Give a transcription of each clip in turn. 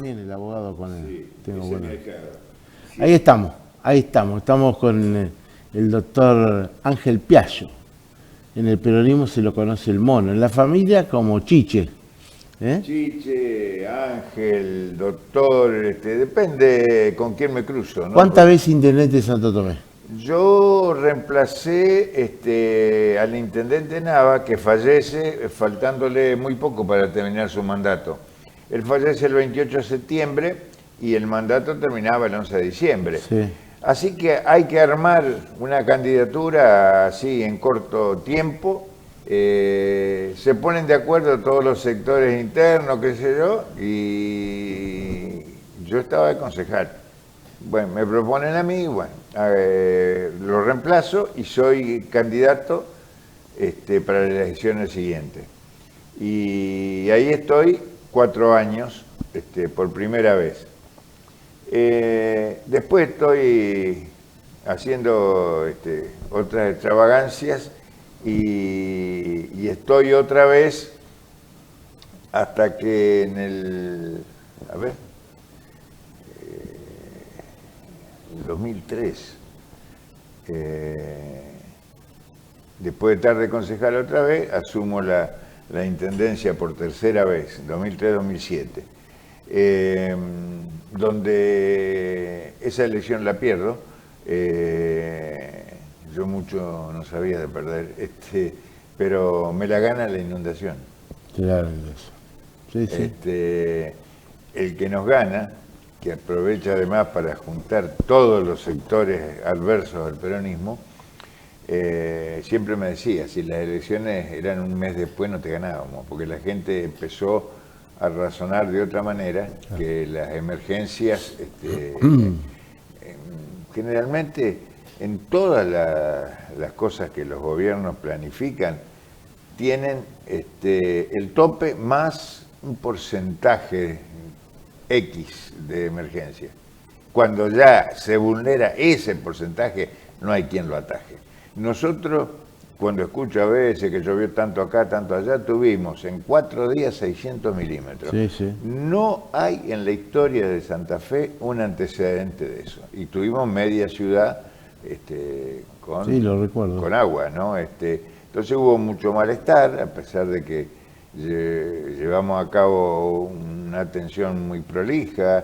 también, el abogado con él. Sí, Tengo ese bueno. me acaba. Sí. Ahí estamos con el doctor Ángel Piaggio. En el peronismo se lo conoce el mono, en la familia como Chiche. ¿Eh? Chiche, Ángel, doctor, depende con quién me cruzo, ¿no? ¿Cuántas veces intendente de Santo Tomé? Yo reemplacé al intendente Nava, que fallece faltándole muy poco para terminar su mandato. Él fallece el 28 de septiembre y el mandato terminaba el 11 de diciembre. Sí. Así que hay que armar una candidatura así en corto tiempo. Se ponen de acuerdo todos los sectores internos, qué sé yo, y yo estaba de concejal. Bueno, me proponen a mí, bueno, lo reemplazo y soy candidato para las elecciones siguientes. Y ahí estoy 4 años, por primera vez. Después estoy haciendo otras extravagancias y estoy otra vez hasta que en el 2003, después de estar de concejal otra vez, asumo la intendencia por tercera vez, 2003-2007, donde esa elección la pierdo. Yo mucho no sabía de perder, pero me la gana la inundación. Claro, eso. Sí, sí. El que nos gana, que aprovecha además para juntar todos los sectores adversos al peronismo, siempre me decía, si las elecciones eran un mes después no te ganábamos, porque la gente empezó a razonar de otra manera, que las emergencias, generalmente en todas las cosas que los gobiernos planifican, tienen el tope más un porcentaje X de emergencia. Cuando ya se vulnera ese porcentaje, no hay quien lo ataje. Nosotros, cuando escucho a veces que llovió tanto acá, tanto allá, tuvimos en 4 días 600 milímetros. Sí, sí. No hay en la historia de Santa Fe un antecedente de eso. Y tuvimos media ciudad con, sí, lo recuerdo. con agua, ¿no? Entonces hubo mucho malestar, a pesar de que llevamos a cabo una atención muy prolija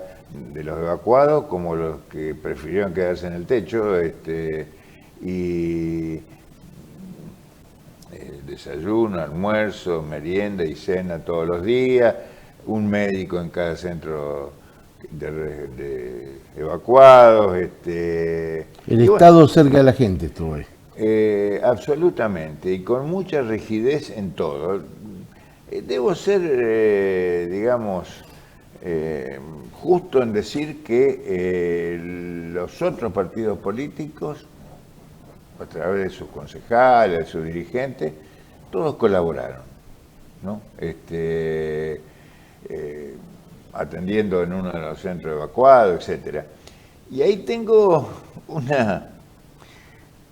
de los evacuados, como los que prefirieron quedarse en el techo, y desayuno, almuerzo, merienda y cena todos los días, un médico en cada centro de evacuados. El Estado cerca de la gente estuvo ahí. Absolutamente, y con mucha rigidez en todo. Debo ser, digamos, justo en decir que los otros partidos políticos, a través de sus concejales, de sus dirigentes, todos colaboraron, ¿no? Atendiendo en uno de los centros evacuados, etcétera. Y ahí tengo una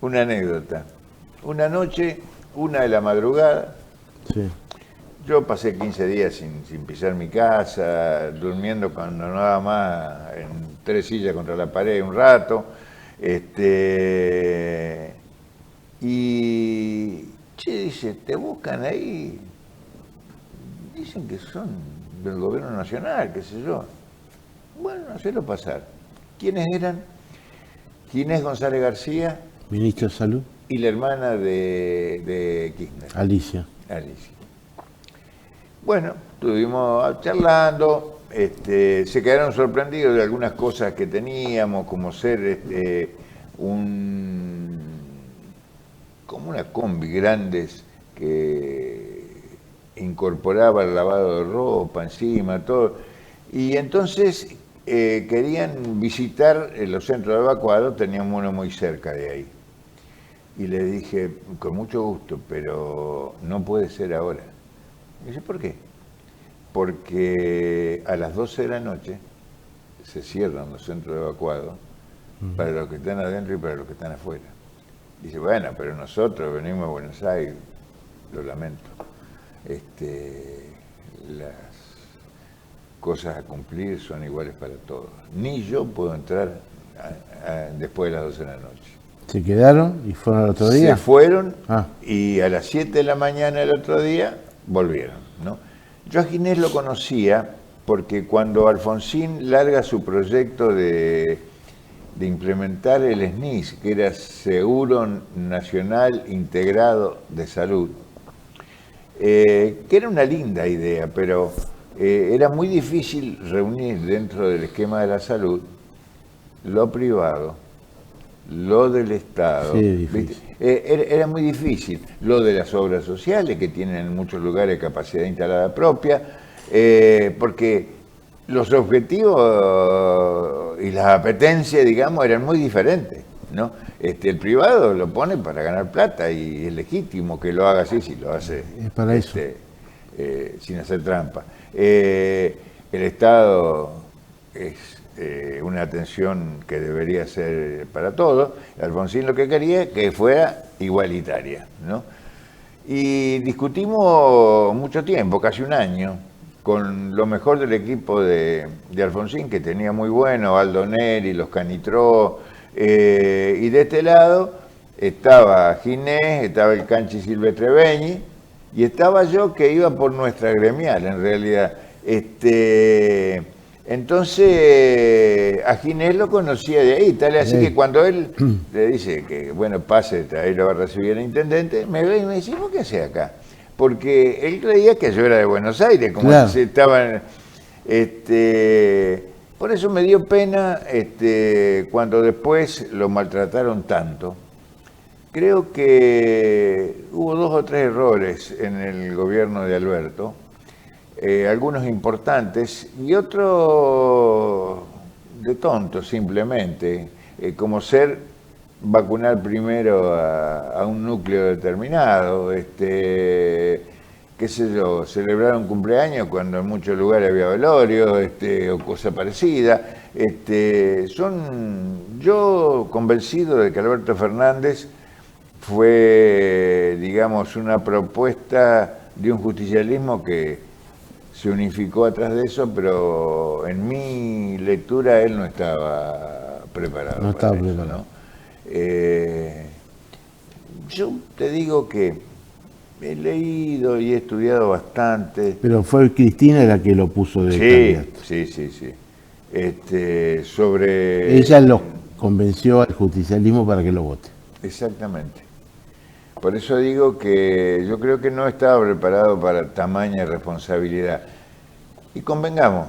anécdota. Una noche, 1 de la madrugada, Sí. yo pasé 15 días sin pisar mi casa, durmiendo cuando nada más en 3 sillas contra la pared un rato. Y dice, te buscan ahí, dicen que son del gobierno nacional, qué sé yo. Bueno, hacelo pasar. ¿Quiénes eran? Ginés González García, Ministro de Salud, y la hermana de Kirchner, Alicia. Alicia. Bueno, estuvimos charlando, se quedaron sorprendidos de algunas cosas que teníamos, como ser como una combi grandes que incorporaba el lavado de ropa encima, todo. Y entonces querían visitar los centros de evacuados, teníamos uno muy cerca de ahí. Y le dije, con mucho gusto, pero no puede ser ahora. Me dice, ¿por qué? Porque a las 12 de la noche se cierran los centros evacuados para los que están adentro y para los que están afuera. Dice, bueno, pero nosotros venimos a Buenos Aires, lo lamento. cosas a cumplir son iguales para todos. Ni yo puedo entrar después de las 12 de la noche. ¿Se quedaron y fueron al otro día? Se fueron y a las 7 de la mañana del otro día volvieron, ¿no? Yo a Ginés lo conocía porque cuando Alfonsín larga su proyecto de implementar el SNIS, que era Seguro Nacional Integrado de Salud, que era una linda idea, pero era muy difícil reunir dentro del esquema de la salud lo privado, lo del Estado. Sí, era muy difícil. Lo de las obras sociales, que tienen en muchos lugares capacidad instalada propia, porque los objetivos y las apetencias, digamos, eran muy diferentes, ¿no? El privado lo pone para ganar plata y es legítimo que lo haga así, si lo hace es para eso. Sin hacer trampa. El Estado es una atención que debería ser para todos. Alfonsín lo que quería es que fuera igualitaria, ¿no? Y discutimos mucho tiempo, casi un año, con lo mejor del equipo de Alfonsín, que tenía muy bueno, Aldo Neri, los Canitró, y de este lado estaba Ginés, estaba el Canchi Silvestre Beñi, y estaba yo, que iba por nuestra gremial, en realidad. Entonces, a Ginés lo conocía de ahí, tal así que cuando él le dice que, bueno, pase, ahí lo va a recibir el intendente, me ve y me dice, ¿vos qué hacés acá? Porque él creía que yo era de Buenos Aires, como se estaban... por eso me dio pena cuando después lo maltrataron tanto. Creo que hubo 2 o 3 errores en el gobierno de Alberto, algunos importantes y otros de tontos simplemente, como vacunar primero a un núcleo determinado, qué sé yo, celebrar un cumpleaños cuando en muchos lugares había velorio, o cosa parecida. Yo convencido de que Alberto Fernández fue, digamos, una propuesta de un justicialismo que se unificó atrás de eso, pero en mi lectura él no estaba preparado. No estaba preparado. ¿No? Yo te digo que he leído y he estudiado bastante. Pero fue Cristina la que lo puso de candidato. Sí. Sobre... Ella lo convenció al justicialismo para que lo vote. Exactamente. Por eso digo que yo creo que no estaba preparado para tamaña responsabilidad. Y convengamos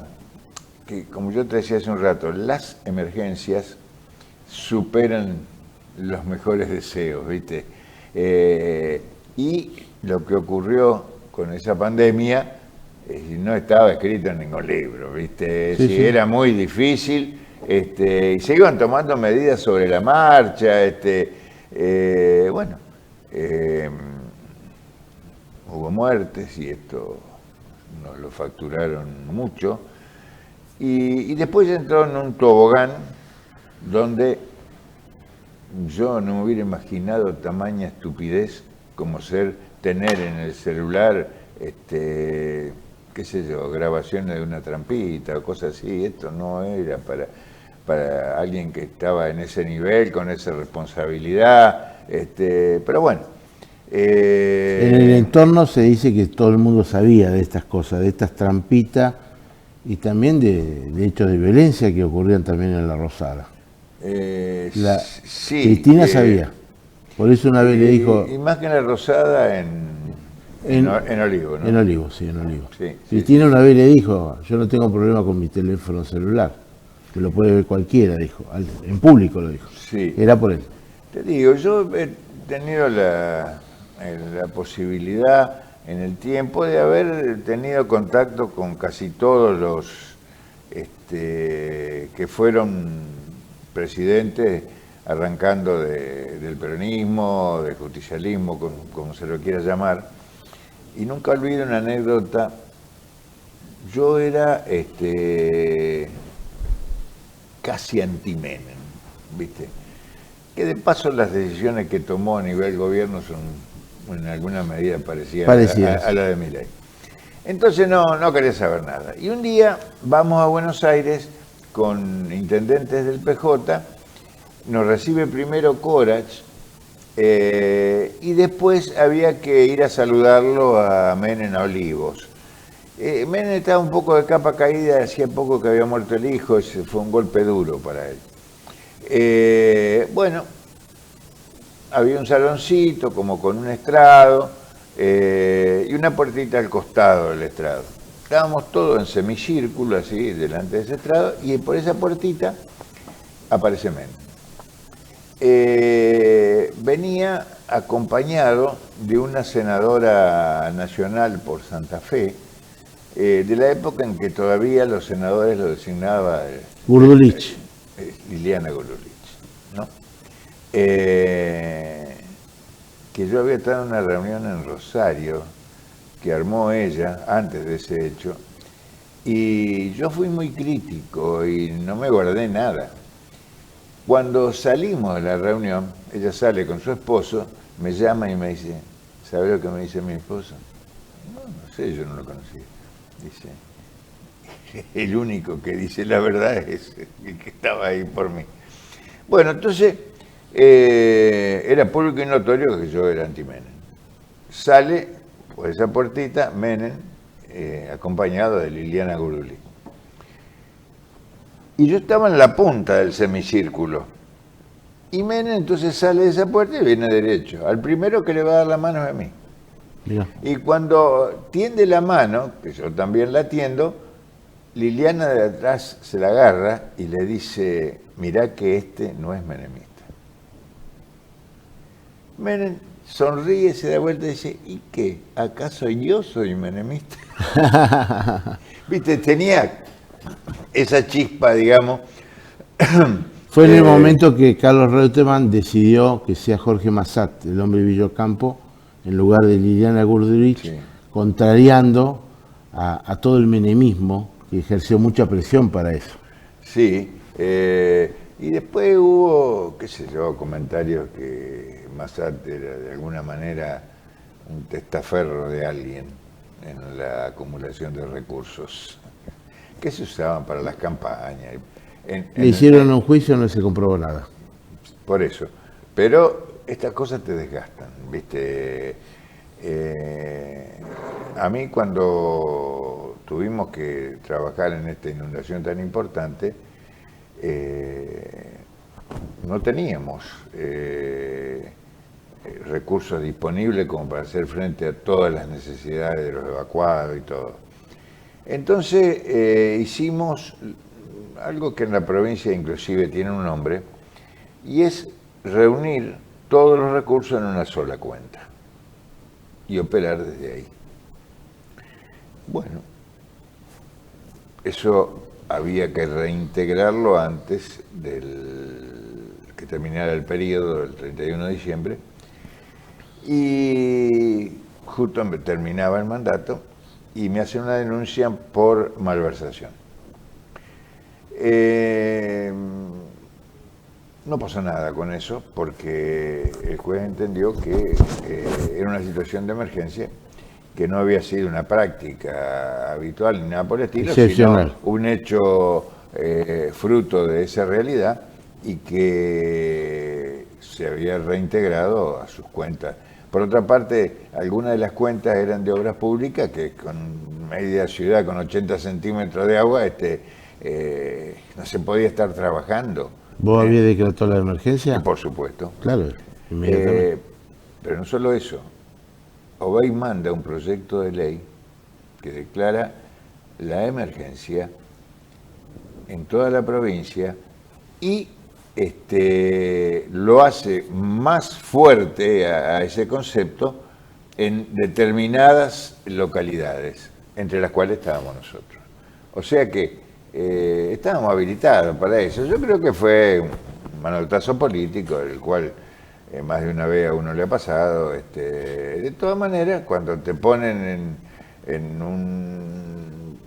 que, como yo te decía hace un rato, las emergencias superan los mejores deseos, ¿viste? Y lo que ocurrió con esa pandemia no estaba escrito en ningún libro, ¿viste? Sí. Era muy difícil, y se iban tomando medidas sobre la marcha, hubo muertes y esto nos lo facturaron mucho, y después entró en un tobogán donde yo no me hubiera imaginado tamaña estupidez como tener en el celular, qué sé yo, grabaciones de una trampita o cosas así. Esto no era para alguien que estaba en ese nivel, con esa responsabilidad, pero bueno. En el entorno se dice que todo el mundo sabía de estas cosas, de estas trampitas y también de hechos de violencia que ocurrían también en la Rosada. Sí, Cristina sabía, por eso una vez le dijo... Y más que en la Rosada, en Olivo, ¿no? En Olivo, sí, en Olivo. Sí, Cristina una vez le dijo, yo no tengo problema con mi teléfono celular, que lo puede ver cualquiera, dijo, en público lo dijo. Sí. Era por él. Te digo, yo he tenido la posibilidad en el tiempo de haber tenido contacto con casi todos los que fueron presidentes, arrancando del peronismo, del justicialismo, como se lo quiera llamar, y nunca olvido una anécdota. Yo era casi anti-Menem, ¿viste? Que de paso las decisiones que tomó a nivel gobierno son en alguna medida parecidas a la de Milei. Entonces no quería saber nada. Y un día vamos a Buenos Aires con intendentes del PJ, nos recibe primero Corach, y después había que ir a saludarlo a Menem a Olivos. Menem estaba un poco de capa caída, hacía poco que había muerto el hijo, ese fue un golpe duro para él. Bueno, había un saloncito como con un estrado y una puertita al costado del estrado. Estábamos todos en semicírculo, así, delante de ese estrado, y por esa puertita aparece Menem. Venía acompañado de una senadora nacional por Santa Fe, de la época en que todavía los senadores lo designaba Gurdulich. Liliana Gurdulich, ¿no? Que yo había estado en una reunión en Rosario que armó ella antes de ese hecho, y yo fui muy crítico y no me guardé nada. Cuando salimos de la reunión, ella sale con su esposo, me llama y me dice, ¿sabe lo que me dice mi esposo? No sé, yo no lo conocía. Dice, el único que dice la verdad es el que estaba ahí por mí. Bueno, entonces, era público y notorio que yo era anti-Menem. Sale por esa puertita Menem, acompañado de Liliana Gurdulich. Y yo estaba en la punta del semicírculo. Y Menem entonces sale de esa puerta y viene derecho. Al primero que le va a dar la mano es a mí. Mira. Y cuando tiende la mano, que yo también la tiendo, Liliana de atrás se la agarra y le dice, mirá que este no es menemista. Menem sonríe, se da vuelta y dice, ¿y qué? ¿Acaso yo soy menemista? Viste, tenía esa chispa, digamos. Fue en el momento que Carlos Reutemann decidió que sea Jorge Massat, el hombre de Villocampo, en lugar de Liliana Gurdulich, sí, contrariando a todo el menemismo, que ejerció mucha presión para eso. Sí, y después hubo, qué sé yo, comentarios que Massat era de alguna manera un testaferro de alguien en la acumulación de recursos que se usaban para las campañas. Le hicieron un juicio, no se comprobó nada. Por eso. Pero estas cosas te desgastan, ¿viste? A mí cuando tuvimos que trabajar en esta inundación tan importante, no teníamos recursos disponibles como para hacer frente a todas las necesidades de los evacuados y todo. Entonces hicimos algo que en la provincia inclusive tiene un nombre, y es reunir todos los recursos en una sola cuenta y operar desde ahí. Bueno, eso había que reintegrarlo antes del que terminara el periodo del 31 de diciembre, y justo terminaba el mandato y me hacen una denuncia por malversación. No pasó nada con eso porque el juez entendió que era una situación de emergencia, que no había sido una práctica habitual ni nada por el estilo, sino un hecho fruto de esa realidad y que se había reintegrado a sus cuentas. Por otra parte, algunas de las cuentas eran de obras públicas que con media ciudad con 80 centímetros de agua no se podía estar trabajando. ¿Vos habías decretado la emergencia? Por supuesto. Claro, inmediatamente. Pero no solo eso. Obey manda un proyecto de ley que declara la emergencia en toda la provincia y lo hace más fuerte a ese concepto en determinadas localidades, entre las cuales estábamos nosotros. O sea que estábamos habilitados para eso. Yo creo que fue un manotazo político, el cual más de una vez a uno le ha pasado. De todas maneras, cuando te ponen en un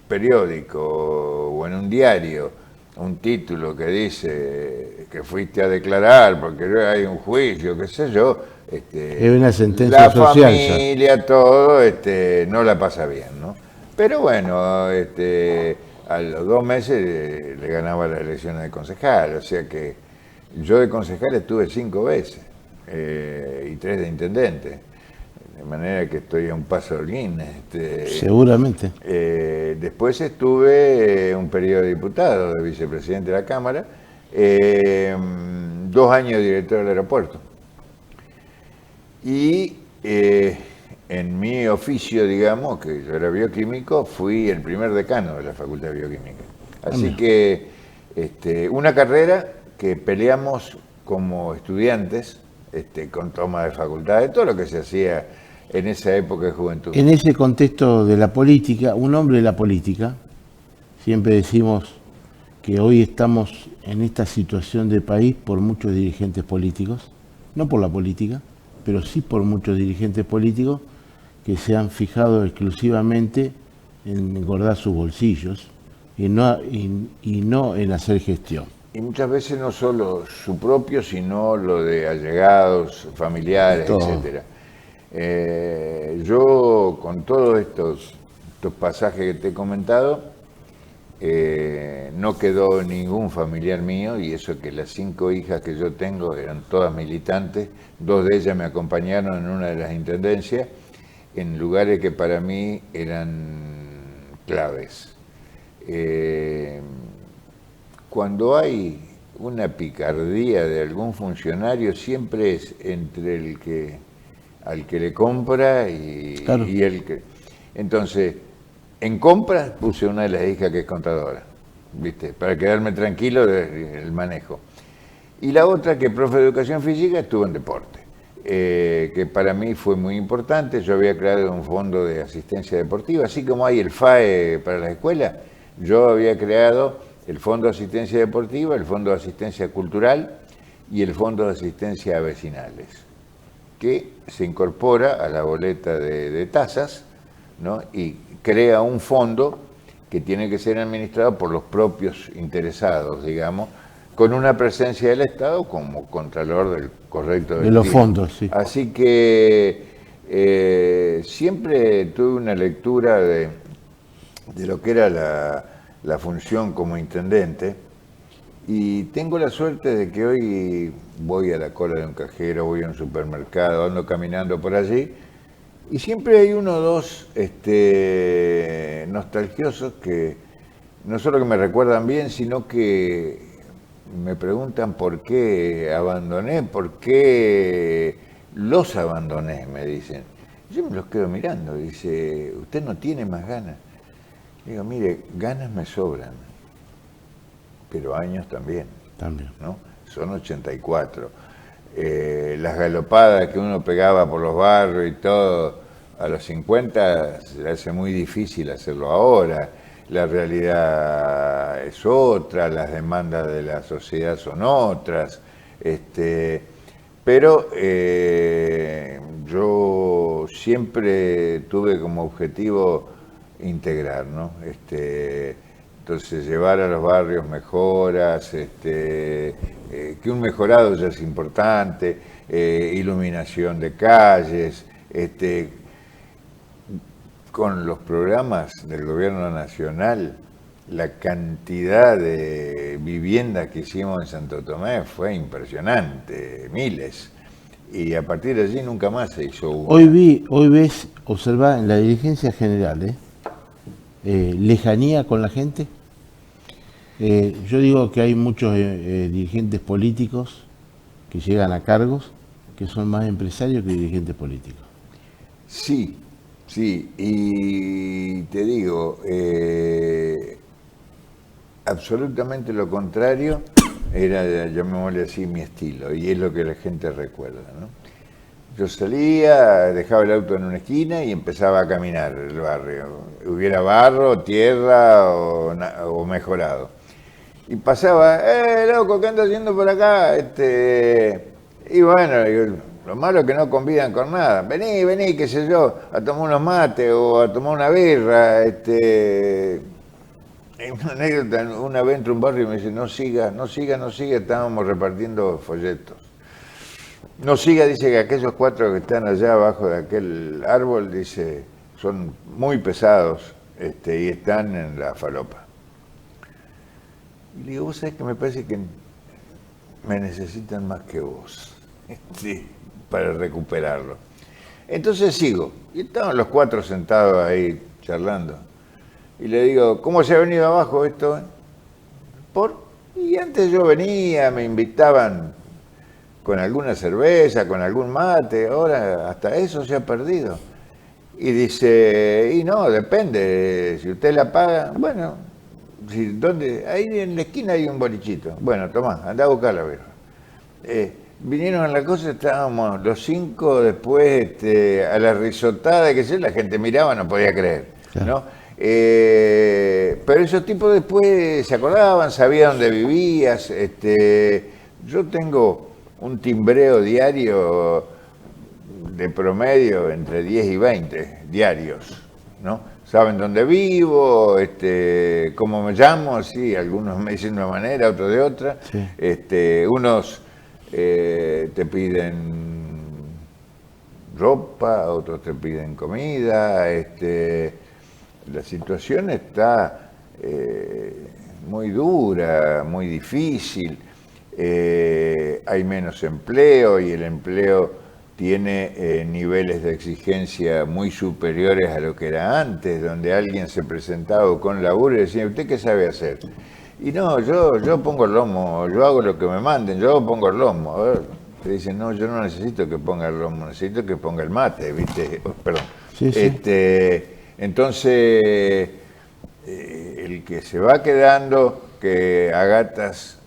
periódico o en un diario un título que dice que fuiste a declarar porque hay un juicio, qué sé yo, es una sentencia la social, familia, todo, no la pasa bien, ¿no? Pero bueno, a los 2 meses le ganaba las elecciones de concejal, o sea que yo de concejal estuve 5 veces y 3 de intendente, de manera que estoy a un paso del Guinness. seguramente. Después estuve un periodo de diputado, de vicepresidente de la Cámara, 2 años director del aeropuerto. Y en mi oficio, digamos, que yo era bioquímico, fui el primer decano de la Facultad de Bioquímica. Así que una carrera que peleamos como estudiantes, con toma de facultades, todo lo que se hacía en esa época de juventud. En ese contexto de la política, un hombre de la política, siempre decimos que hoy estamos en esta situación de país por muchos dirigentes políticos, no por la política, pero sí por muchos dirigentes políticos que se han fijado exclusivamente en engordar sus bolsillos y no en hacer gestión. Y muchas veces no solo su propio, sino lo de allegados, familiares, etcétera. Yo, con todos estos pasajes que te he comentado, no quedó ningún familiar mío, y eso que las 5 hijas que yo tengo eran todas militantes, 2 de ellas me acompañaron en una de las intendencias, en lugares que para mí eran claves. Cuando hay una picardía de algún funcionario, siempre es entre al que le compra Claro. y el que... Entonces, en compra puse una de las hijas que es contadora, ¿viste? Para quedarme tranquilo del manejo. Y la otra, que es profe de educación física, estuvo en deporte, que para mí fue muy importante. Yo había creado un fondo de asistencia deportiva, así como hay el FAE para las escuelas, yo había creado el Fondo de Asistencia Deportiva, el Fondo de Asistencia Cultural y el Fondo de Asistencia a Vecinales, que se incorpora a la boleta de tasas, ¿no? Y crea un fondo que tiene que ser administrado por los propios interesados, digamos, con una presencia del Estado como contralor del correcto de los fondos, sí. Así que siempre tuve una lectura de lo que era la función como intendente, y tengo la suerte de que hoy voy a la cola de un cajero, voy a un supermercado, ando caminando por allí, y siempre hay uno o dos nostalgiosos que no solo que me recuerdan bien, sino que me preguntan por qué abandoné, por qué los abandoné, me dicen. Yo me los quedo mirando, dice, ¿usted no tiene más ganas? Digo, mire, ganas me sobran, pero años también. ¿No? Son 84. Las galopadas que uno pegaba por los barrios y todo, a los 50 se le hace muy difícil hacerlo ahora. La realidad es otra, las demandas de la sociedad son otras. Pero yo siempre tuve como objetivo integrar, ¿no? Entonces llevar a los barrios mejoras, que un mejorado ya es importante, iluminación de calles, con los programas del gobierno nacional, la cantidad de viviendas que hicimos en Santo Tomé fue impresionante, miles. Y a partir de allí nunca más se hizo una. Hoy ves, observar en la dirigencia general, lejanía con la gente. Yo digo que hay muchos dirigentes políticos que llegan a cargos que son más empresarios que dirigentes políticos. Sí, sí, y te digo, absolutamente lo contrario era, llamémosle así, mi estilo, y es lo que la gente recuerda, ¿no? Yo salía, dejaba el auto en una esquina y empezaba a caminar el barrio, hubiera barro, tierra o mejorado. Y pasaba, loco, ¿qué andas haciendo por acá? Y bueno, lo malo es que no convidan con nada. Vení, qué sé yo, a tomar unos mates o a tomar una birra. Una anécdota, una vez entro a un barrio y me dice, no siga, estábamos repartiendo folletos. No siga, dice que aquellos 4 que están allá abajo de aquel árbol, dice, son muy pesados y están en la falopa. Y le digo, vos sabés que me parece que me necesitan más que vos para recuperarlo. Entonces sigo, y estaban los 4 sentados ahí charlando. Y le digo, ¿cómo se ha venido abajo esto? Y antes yo venía, me invitaban con alguna cerveza, con algún mate, ahora hasta eso se ha perdido. Y dice, y no, depende, si usted la paga, bueno, ¿dónde? Ahí en la esquina hay un bolichito. Bueno, tomá, andá a buscarla, viejo. Vinieron a la cosa, estábamos los 5 después a la risotada, que sé, la gente miraba, no podía creer, claro. ¿No? Pero esos tipos después se acordaban, sabían dónde vivías. Yo tengo un timbreo diario de promedio entre 10 y 20 diarios, ¿no? Saben dónde vivo, cómo me llamo, sí, algunos me dicen de una manera, otros de otra. Sí. Unos te piden ropa, otros te piden comida. La situación está muy dura, muy difícil. Hay menos empleo y el empleo tiene niveles de exigencia muy superiores a lo que era antes, donde alguien se presentaba con laburo y decía, ¿usted qué sabe hacer? Y no, yo pongo el lomo, yo hago lo que me manden, yo pongo el lomo. A ver, te dicen, no, yo no necesito que ponga el lomo, necesito que ponga el mate, ¿viste? Perdón. Sí, sí. Entonces, el que se va quedando, que a gatas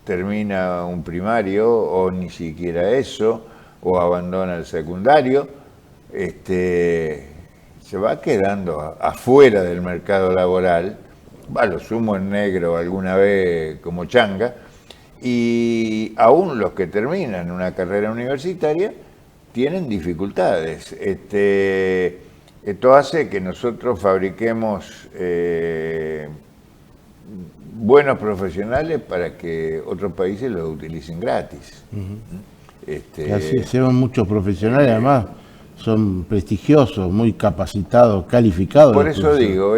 termina un primario o ni siquiera eso, o abandona el secundario, se va quedando afuera del mercado laboral, a lo sumo en negro alguna vez como changa, y aún los que terminan una carrera universitaria tienen dificultades. Esto hace que nosotros fabriquemos buenos profesionales para que otros países los utilicen gratis. Así se van muchos profesionales, además son prestigiosos, muy capacitados, calificados. Por eso digo,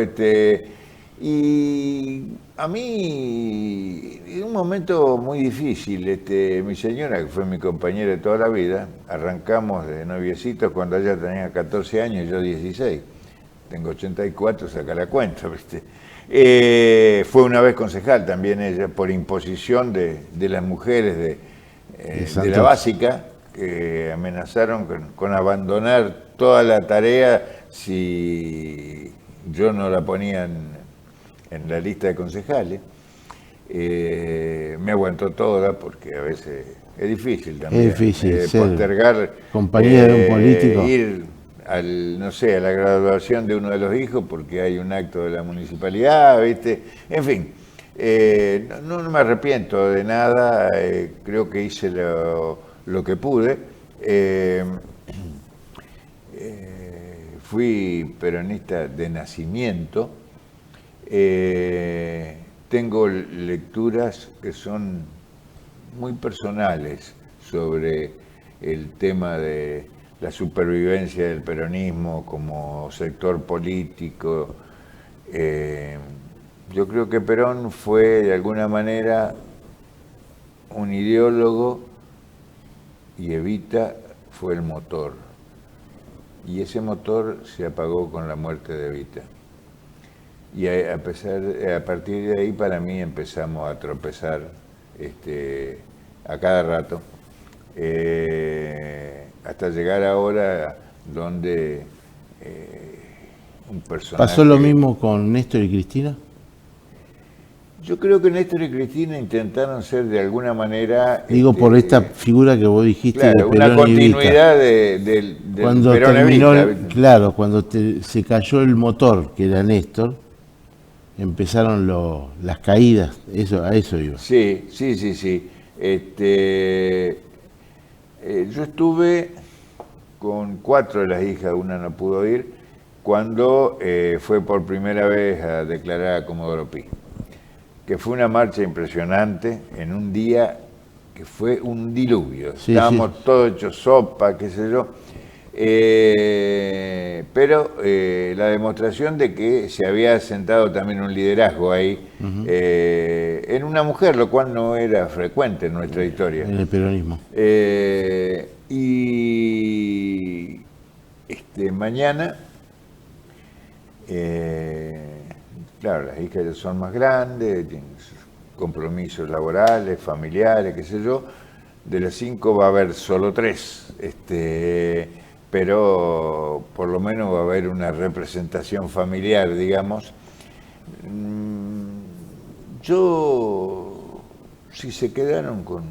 y a mí, en un momento muy difícil, mi señora, que fue mi compañera de toda la vida, arrancamos de noviecitos cuando ella tenía 14 años y yo 16. Tengo 84, saca la cuenta, ¿viste? Fue una vez concejal también ella, por imposición de las mujeres de la básica, que amenazaron con abandonar toda la tarea si yo no la ponía en la lista de concejales. Me aguantó toda porque a veces es difícil también. Es difícil postergar compañía de un político. Ir a la graduación de uno de los hijos porque hay un acto de la municipalidad, ¿viste? En fin, no me arrepiento de nada, creo que hice lo que pude. Fui peronista de nacimiento. Tengo lecturas que son muy personales sobre el tema de la supervivencia del peronismo como sector político. Yo creo que Perón fue de alguna manera un ideólogo y Evita fue el motor. Y ese motor se apagó con la muerte de Evita. Y a partir de ahí para mí empezamos a tropezar a cada rato. Hasta llegar ahora donde un personaje... ¿Pasó lo mismo con Néstor y Cristina? Yo creo que Néstor y Cristina intentaron ser de alguna manera... Digo, por esta figura que vos dijiste, claro, de Perón una continuidad del cuando Perón terminó, Evita. Claro, cuando se cayó el motor, que era Néstor, empezaron las caídas, a eso iba. Sí. Yo estuve con 4 de las hijas, una no pudo ir, cuando fue por primera vez a declarar a Comodoro Pi, que fue una marcha impresionante en un día que fue un diluvio. Sí, Estábamos sí. todos hechos sopa, qué sé yo. Pero la demostración de que se había asentado también un liderazgo ahí en una mujer, lo cual no era frecuente en nuestra historia. En el peronismo. Y mañana, claro, las hijas ya son más grandes, tienen sus compromisos laborales, familiares, qué sé yo. De las 5 va a haber solo 3. Pero por lo menos va a haber una representación familiar, digamos. Yo, si se quedaron con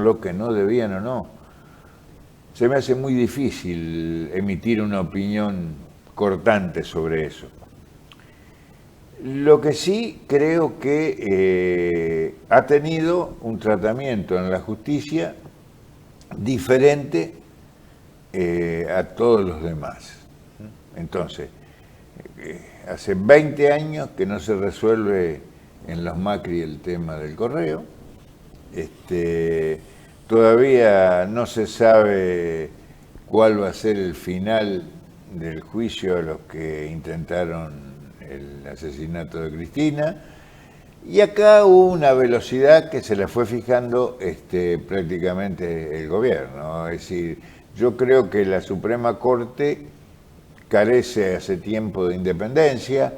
lo que no debían o no, se me hace muy difícil emitir una opinión cortante sobre eso. Lo que sí creo que ha tenido un tratamiento en la justicia diferente a todos los demás. Entonces, hace 20 años que no se resuelve en los Macri el tema del correo. Todavía no se sabe cuál va a ser el final del juicio a los que intentaron el asesinato de Cristina. Y acá hubo una velocidad que se la fue fijando prácticamente el gobierno. Es decir, yo creo que la Suprema Corte carece hace tiempo de independencia,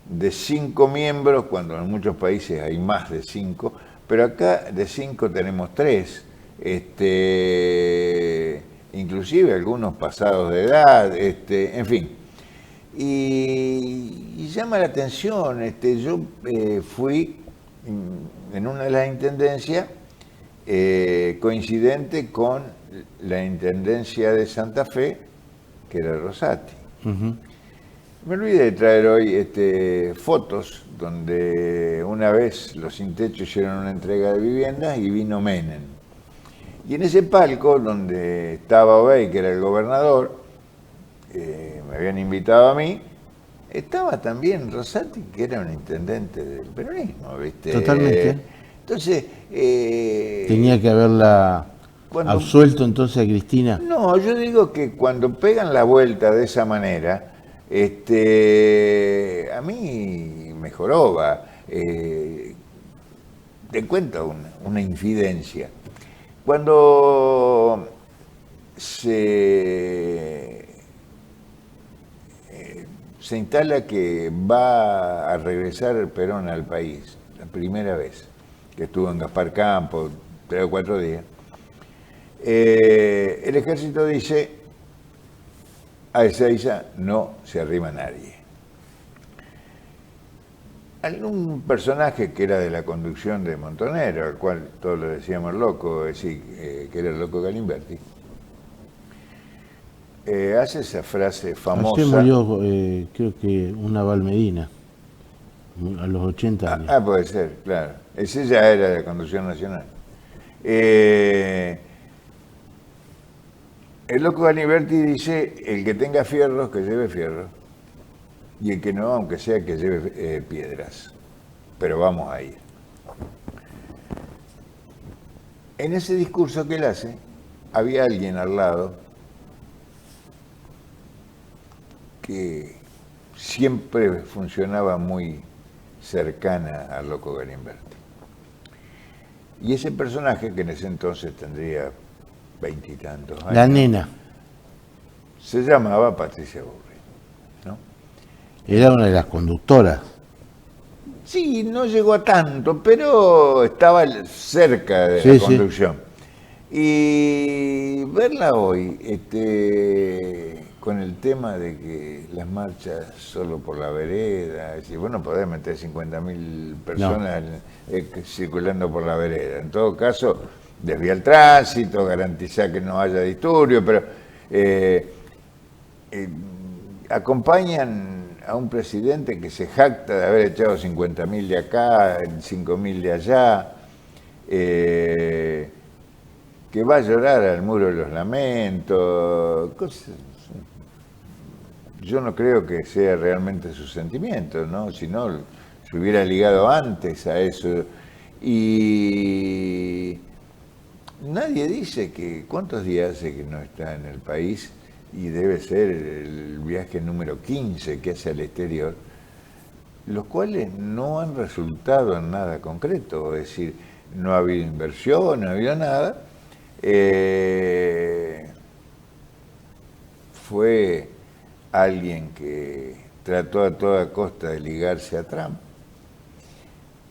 de 5 miembros, cuando en muchos países hay más de 5, pero acá de 5 tenemos 3, inclusive algunos pasados de edad, en fin. Y llama la atención, yo fui en una de las intendencias coincidente con la intendencia de Santa Fe, que era Rosati. Me olvidé de traer hoy fotos donde una vez los Sin Techo hicieron una entrega de viviendas y vino Menem. Y en ese palco donde estaba Obey, que era el gobernador, me habían invitado a mí, estaba también Rosati, que era un intendente del peronismo, ¿viste? Totalmente. Entonces... Tenía que haberla absuelto entonces a Cristina. No, yo digo que cuando pegan la vuelta de esa manera, a mí me joroba. Te cuento una infidencia. Cuando se instala que va a regresar Perón al país, la primera vez que estuvo en Gaspar Campo, 3 o 4 días, el ejército dice: a Ezeiza no se arrima nadie. Algún personaje que era de la conducción de Montonero, al cual todos le decíamos loco, es decir, que era el loco Galimberti, hace esa frase famosa. Ayer murió, creo que una Valmedina, a los 80 años. Puede ser, claro. Ese ya era de la conducción nacional. El loco Galimberti dice: el que tenga fierros, que lleve fierros, y el que no, aunque sea, que lleve piedras. Pero vamos a ir. En ese discurso que él hace, había alguien al lado que siempre funcionaba muy cercana al loco Galimberti. Y ese personaje, que en ese entonces tendría 20 y tantos años, La nena. se llamaba Patricia Bullrich, ¿no? Era una de las conductoras. Sí, no llegó a tanto, pero estaba cerca de la conducción. Y verla hoy, con el tema de que las marchas solo por la vereda, es decir, bueno, podés meter 50.000 personas circulando por la vereda. En todo caso, desvía el tránsito, garantizar que no haya disturbio, pero acompañan a un presidente que se jacta de haber echado 50.000 de acá, 5.000 de allá, que va a llorar al muro de los lamentos, cosas. Yo no creo que sea realmente su sentimiento, ¿no? Si no, se hubiera ligado antes a eso. Y nadie dice que cuántos días hace que no está en el país, y debe ser el viaje número 15 que hace al exterior, los cuales no han resultado en nada concreto, es decir, no ha habido inversión, no ha habido nada. Fue alguien que trató a toda costa de ligarse a Trump.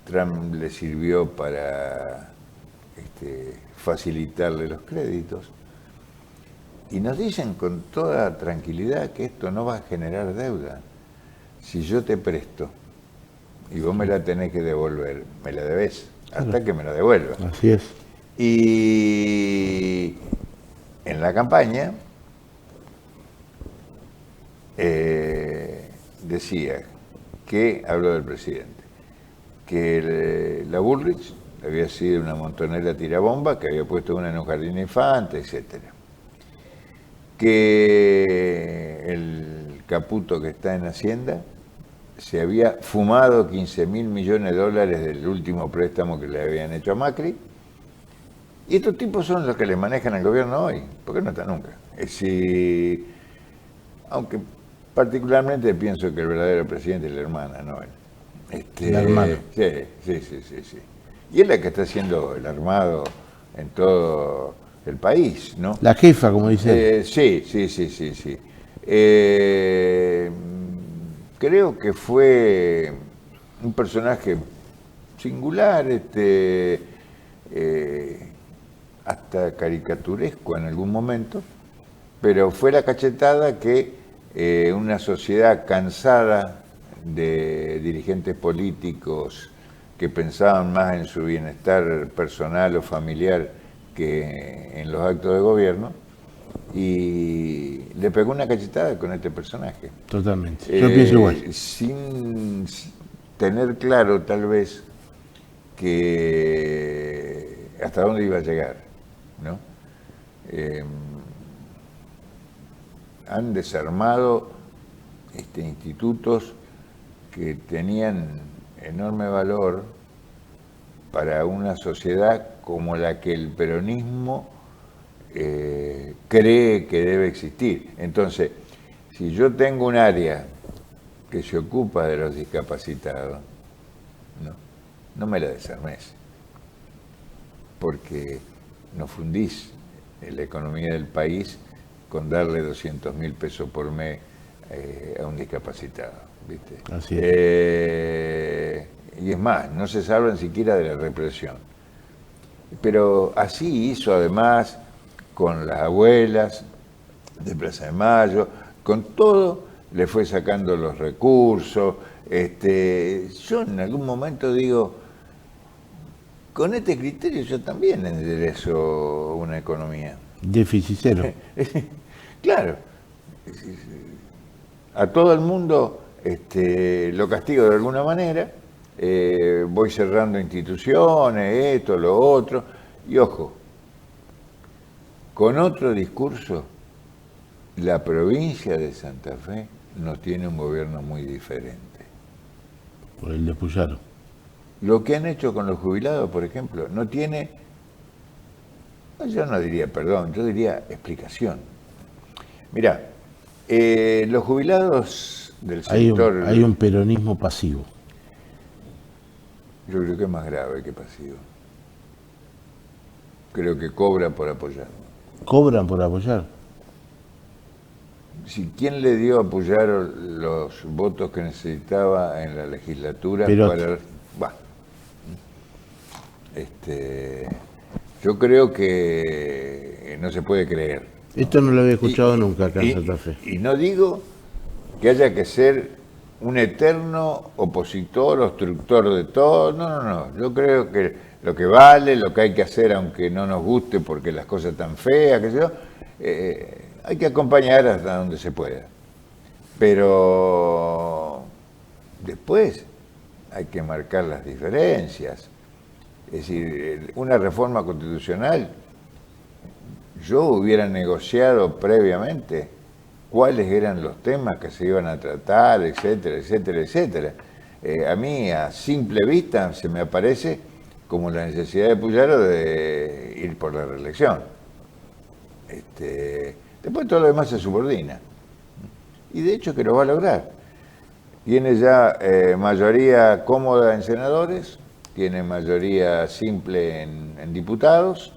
Trump le sirvió para facilitarle los créditos. Y nos dicen con toda tranquilidad que esto no va a generar deuda. Si yo te presto y vos me la tenés que devolver, me la debés hasta que me la devuelvas. Así es. Y en la campaña decía que, habló del presidente, que la Bullrich había sido una montonera tirabomba, que había puesto una en un jardín de infantes, etcétera. Que el Caputo, que está en Hacienda, se había fumado 15.000 millones de dólares del último préstamo que le habían hecho a Macri. Y estos tipos son los que le manejan al gobierno hoy, porque no está nunca. Es decir, aunque particularmente pienso que el verdadero presidente es la hermana, no él. La hermana. Sí. Y es la que está haciendo el armado en todo el país, ¿no? La jefa, como dice. Sí. Creo que fue un personaje singular, hasta caricaturesco en algún momento, pero fue la cachetada que una sociedad cansada de dirigentes políticos que pensaban más en su bienestar personal o familiar que en los actos de gobierno, y le pegó una cachetada con este personaje. Totalmente. Yo pienso igual. Sin tener claro, tal vez, que hasta dónde iba a llegar, ¿no? Han desarmado institutos que tenían enorme valor para una sociedad como la que el peronismo cree que debe existir. Entonces, si yo tengo un área que se ocupa de los discapacitados, no me la desarmes, porque no fundís la economía del país con darle 200.000 pesos por mes a un discapacitado, ¿viste? Así es. Y es más, no se salvan siquiera de la represión. Pero así hizo además con las abuelas de Plaza de Mayo, con todo le fue sacando los recursos. Yo en algún momento digo, con este criterio yo también enderezo una economía. Déficit cero. Claro. A todo el mundo lo castigo de alguna manera, voy cerrando instituciones, esto, lo otro, y ojo, con otro discurso, la provincia de Santa Fe no tiene un gobierno muy diferente. Por el de Puyaro. Lo que han hecho con los jubilados, por ejemplo, no tiene, yo no diría perdón, yo diría explicación. Mirá, los jubilados del sector... Hay un peronismo pasivo. Yo creo que es más grave que pasivo. Creo que cobra por apoyar. ¿Cobran por apoyar? Si quién le dio a apoyar los votos que necesitaba en la legislatura para... Bueno, yo creo que no se puede creer. Esto no lo había escuchado nunca acá en Santa Fe. Y no digo que haya que ser un eterno opositor, obstructor de todo. No. Yo creo que lo que vale, lo que hay que hacer, aunque no nos guste porque las cosas están feas, qué sé yo, hay que acompañar hasta donde se pueda. Pero después hay que marcar las diferencias. Es decir, una reforma constitucional, yo hubiera negociado previamente cuáles eran los temas que se iban a tratar, etcétera. A mí, a simple vista, se me aparece como la necesidad de Puyaro de ir por la reelección. Después todo lo demás se subordina. Y de hecho que lo va a lograr. Tiene ya mayoría cómoda en senadores, tiene mayoría simple en diputados,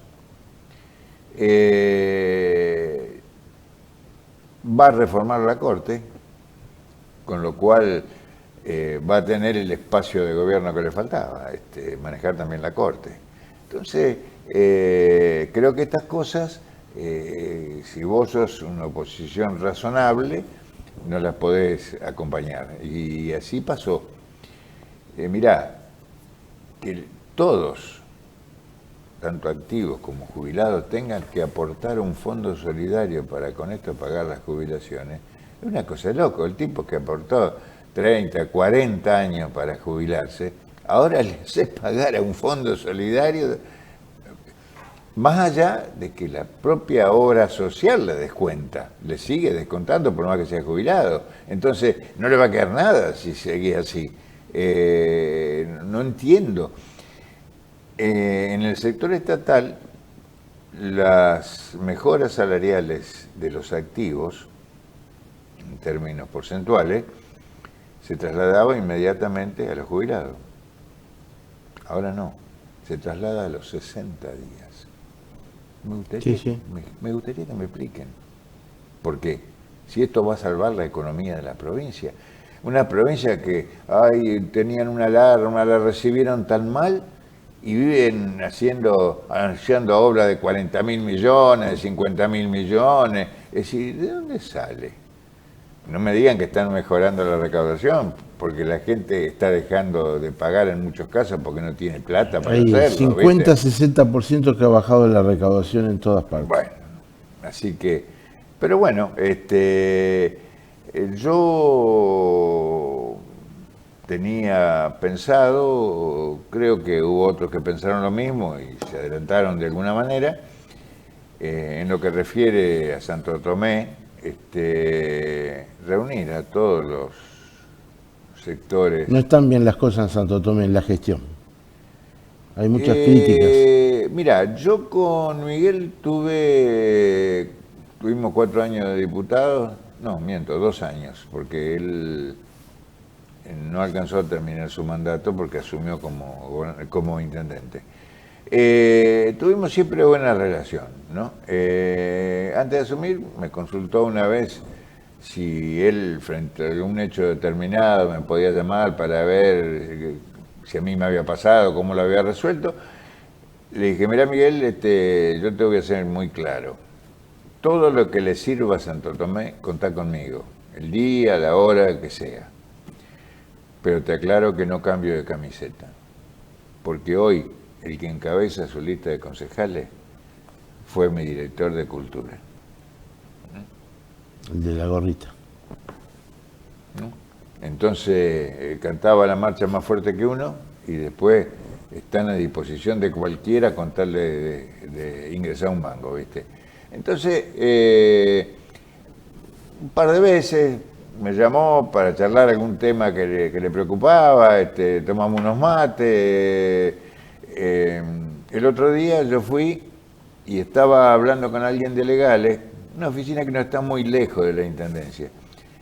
va a reformar la Corte, con lo cual va a tener el espacio de gobierno que le faltaba, manejar también la Corte. Entonces, creo que estas cosas, si vos sos una oposición razonable, no las podés acompañar. Y así pasó. Mirá, que todos, tanto activos como jubilados, tengan que aportar un fondo solidario para con esto pagar las jubilaciones, es una cosa de loco. El tipo que aportó 30, 40 años para jubilarse, ahora le hace pagar a un fondo solidario, más allá de que la propia obra social le descuenta, le sigue descontando por más que sea jubilado. Entonces, no le va a quedar nada si seguís así. No entiendo. En el sector estatal, las mejoras salariales de los activos, en términos porcentuales, se trasladaba inmediatamente a los jubilados. Ahora no, se traslada a los 60 días. Me gustaría que me expliquen por qué. Si esto va a salvar la economía de la provincia. Una provincia que tenían una alarma, la recibieron tan mal y viven anunciando obras de 40.000 millones, de 50.000 millones. Es decir, ¿de dónde sale? No me digan que están mejorando la recaudación, porque la gente está dejando de pagar en muchos casos porque no tiene plata para hacerlo. 50-60% que ha bajado la recaudación en todas partes. Bueno, así que, pero bueno, yo tenía pensado, creo que hubo otros que pensaron lo mismo y se adelantaron de alguna manera, en lo que refiere a Santo Tomé, reunir a todos los sectores. No están bien las cosas en Santo Tomé en la gestión. Hay muchas críticas. Mira, yo con Miguel tuvimos 4 años de diputado, no, miento, 2 años, porque él no alcanzó a terminar su mandato porque asumió como intendente. Tuvimos siempre buena relación, ¿no? Antes de asumir, me consultó una vez si él, frente a algún hecho determinado, me podía llamar para ver si a mí me había pasado, cómo lo había resuelto. Le dije, mirá Miguel, yo te voy a ser muy claro. Todo lo que le sirva a Santo Tomé, contá conmigo. El día, la hora, que sea. Pero te aclaro que no cambio de camiseta. Porque hoy el que encabeza su lista de concejales fue mi director de cultura. El de la gorrita. ¿No? Entonces cantaba la marcha más fuerte que uno y después están a disposición de cualquiera con tal de ingresar a un banco, ¿viste? Entonces, un par de veces me llamó para charlar algún tema que le preocupaba, tomamos unos mates. El otro día yo fui y estaba hablando con alguien de legales, una oficina que no está muy lejos de la intendencia.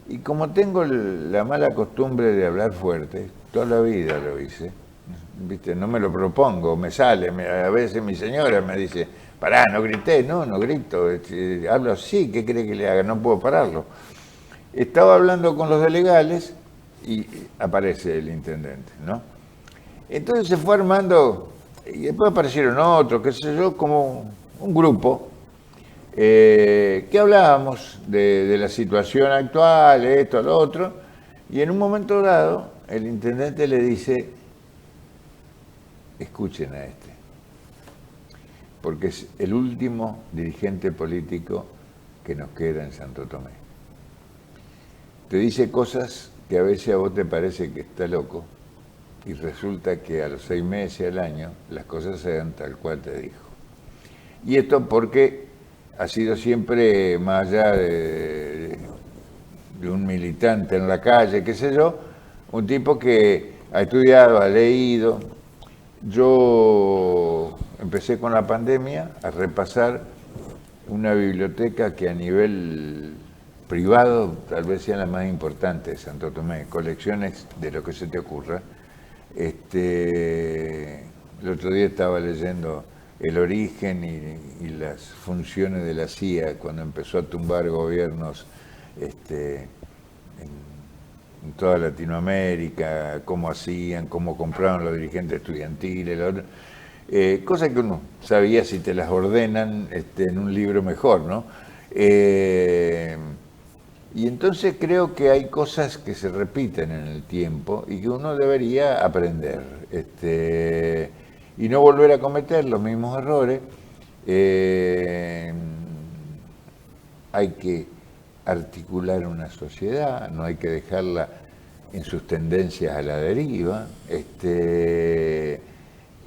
Y como tengo la mala costumbre de hablar fuerte, toda la vida lo hice, ¿viste? No me lo propongo, me sale. A veces mi señora me dice, pará, no grité, no grito, hablo así, ¿qué cree que le haga? No puedo pararlo. Estaba hablando con los de legales y aparece el intendente, ¿no? Entonces se fue armando, y después aparecieron otros, qué sé yo, como un grupo, que hablábamos de la situación actual, esto, lo otro, y en un momento dado el intendente le dice, escuchen a porque es el último dirigente político que nos queda en Santo Tomé. Te dice cosas que a veces a vos te parece que está loco, y resulta que a los 6 meses, al año, las cosas se dan tal cual te dijo. Y esto porque ha sido siempre, más allá de un militante en la calle, qué sé yo, un tipo que ha estudiado, ha leído, yo empecé con la pandemia a repasar una biblioteca que a nivel privado tal vez sea la más importante de Santo Tomé, colecciones de lo que se te ocurra. El otro día estaba leyendo el origen y las funciones de la CIA cuando empezó a tumbar gobiernos en toda Latinoamérica, cómo hacían, cómo compraban los dirigentes estudiantiles, cosas que uno sabía si te las ordenan en un libro mejor, ¿no? Y entonces creo que hay cosas que se repiten en el tiempo y que uno debería aprender y no volver a cometer los mismos errores. Hay que articular una sociedad, no hay que dejarla en sus tendencias a la deriva.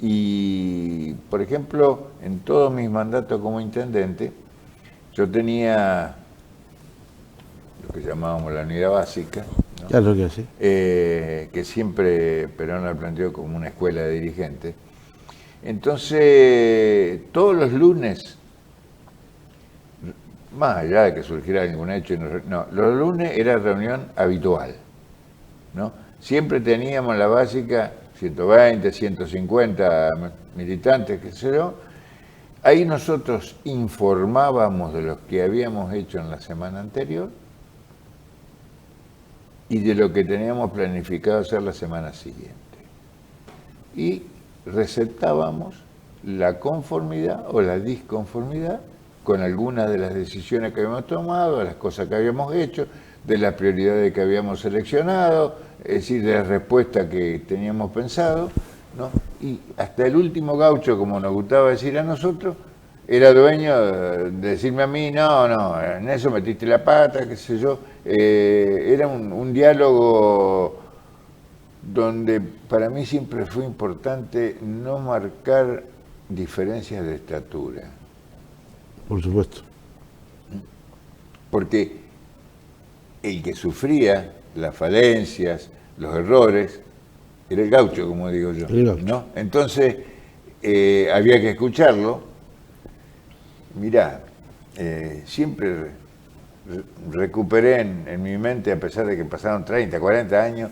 Y, por ejemplo, en todos mis mandatos como intendente, yo tenía lo que llamábamos la unidad básica, ¿no? Claro que sí. Que siempre Perón la planteó como una escuela de dirigentes. Entonces, todos los lunes, más allá de que surgiera algún hecho, no, los lunes era reunión habitual, ¿no? Siempre teníamos la básica 120, 150 militantes, qué sé yo. Ahí nosotros informábamos de lo que habíamos hecho en la semana anterior y de lo que teníamos planificado hacer la semana siguiente. Y receptábamos la conformidad o la disconformidad con algunas de las decisiones que habíamos tomado, de las cosas que habíamos hecho, de las prioridades que habíamos seleccionado, es decir, de la respuesta que teníamos pensado, ¿no? Y hasta el último gaucho, como nos gustaba decir a nosotros, era dueño de decirme a mí, no, en eso metiste la pata, qué sé yo. Era un diálogo donde para mí siempre fue importante no marcar diferencias de estatura. Por supuesto. Porque el que sufría las falencias, los errores, era el gaucho, como digo yo, ¿no? Entonces, había que escucharlo. Mirá, siempre recuperé en mi mente, a pesar de que pasaron 30, 40 años,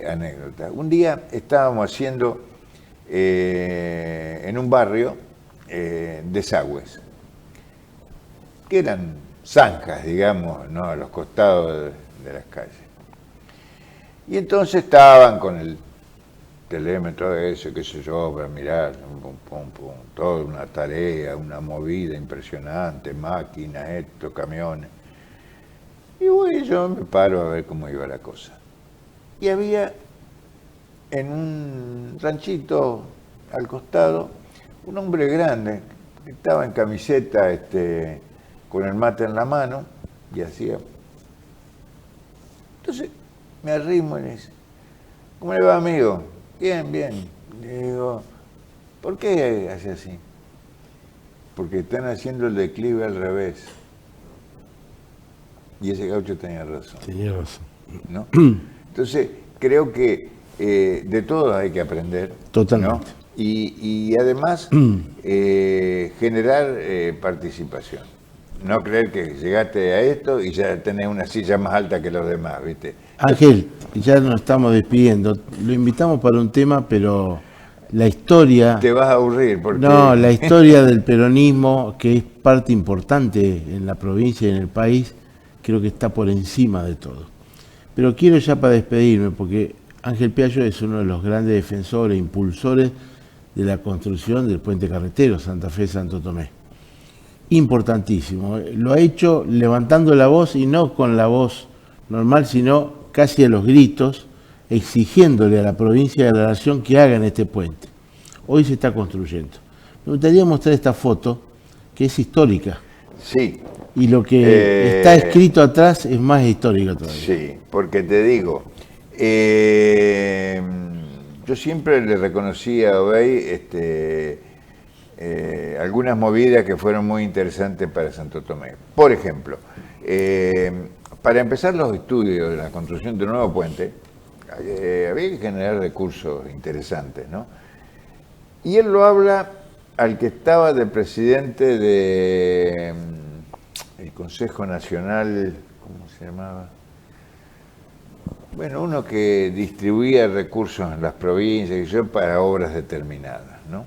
anécdotas. Un día estábamos haciendo en un barrio desagües, que eran zanjas, digamos, ¿no? A los costados de las calles. Y entonces estaban con el telémetro ese, qué sé yo, para mirar, toda una tarea, una movida impresionante, máquinas, camiones. Y bueno, yo me paro a ver cómo iba la cosa. Y había en un ranchito al costado un hombre grande que estaba en camiseta con el mate en la mano y hacía. Entonces me arrimo y le dice, ¿cómo le va, amigo? Bien, bien. Le digo, ¿por qué hace así? Porque están haciendo el declive al revés. Y ese gaucho tenía razón. Tenía razón. ¿No? Entonces, creo que de todo hay que aprender. Totalmente. ¿No? Y además, generar participación. No creer que llegaste a esto y ya tenés una silla más alta que los demás, ¿viste? Ángel, ya nos estamos despidiendo. Lo invitamos para un tema, pero la historia... Te vas a aburrir porque... No, la historia del peronismo, que es parte importante en la provincia y en el país, creo que está por encima de todo. Pero quiero ya para despedirme, porque Ángel Piaggio es uno de los grandes defensores, impulsores de la construcción del puente carretero Santa Fe-Santo Tomé. Importantísimo. Lo ha hecho levantando la voz y no con la voz normal, sino casi a los gritos, exigiéndole a la provincia de la Nación que hagan este puente. Hoy se está construyendo. Me gustaría mostrar esta foto, que es histórica. Sí. Y lo que está escrito atrás es más histórico todavía. Sí, porque te digo, yo siempre le reconocí a Obey algunas movidas que fueron muy interesantes para Santo Tomé. Por ejemplo, para empezar los estudios de la construcción de un nuevo puente, había que generar recursos interesantes, ¿no? Y él lo habla al que estaba de presidente de el Consejo Nacional, ¿cómo se llamaba? Bueno, uno que distribuía recursos en las provincias y yo para obras determinadas, ¿no?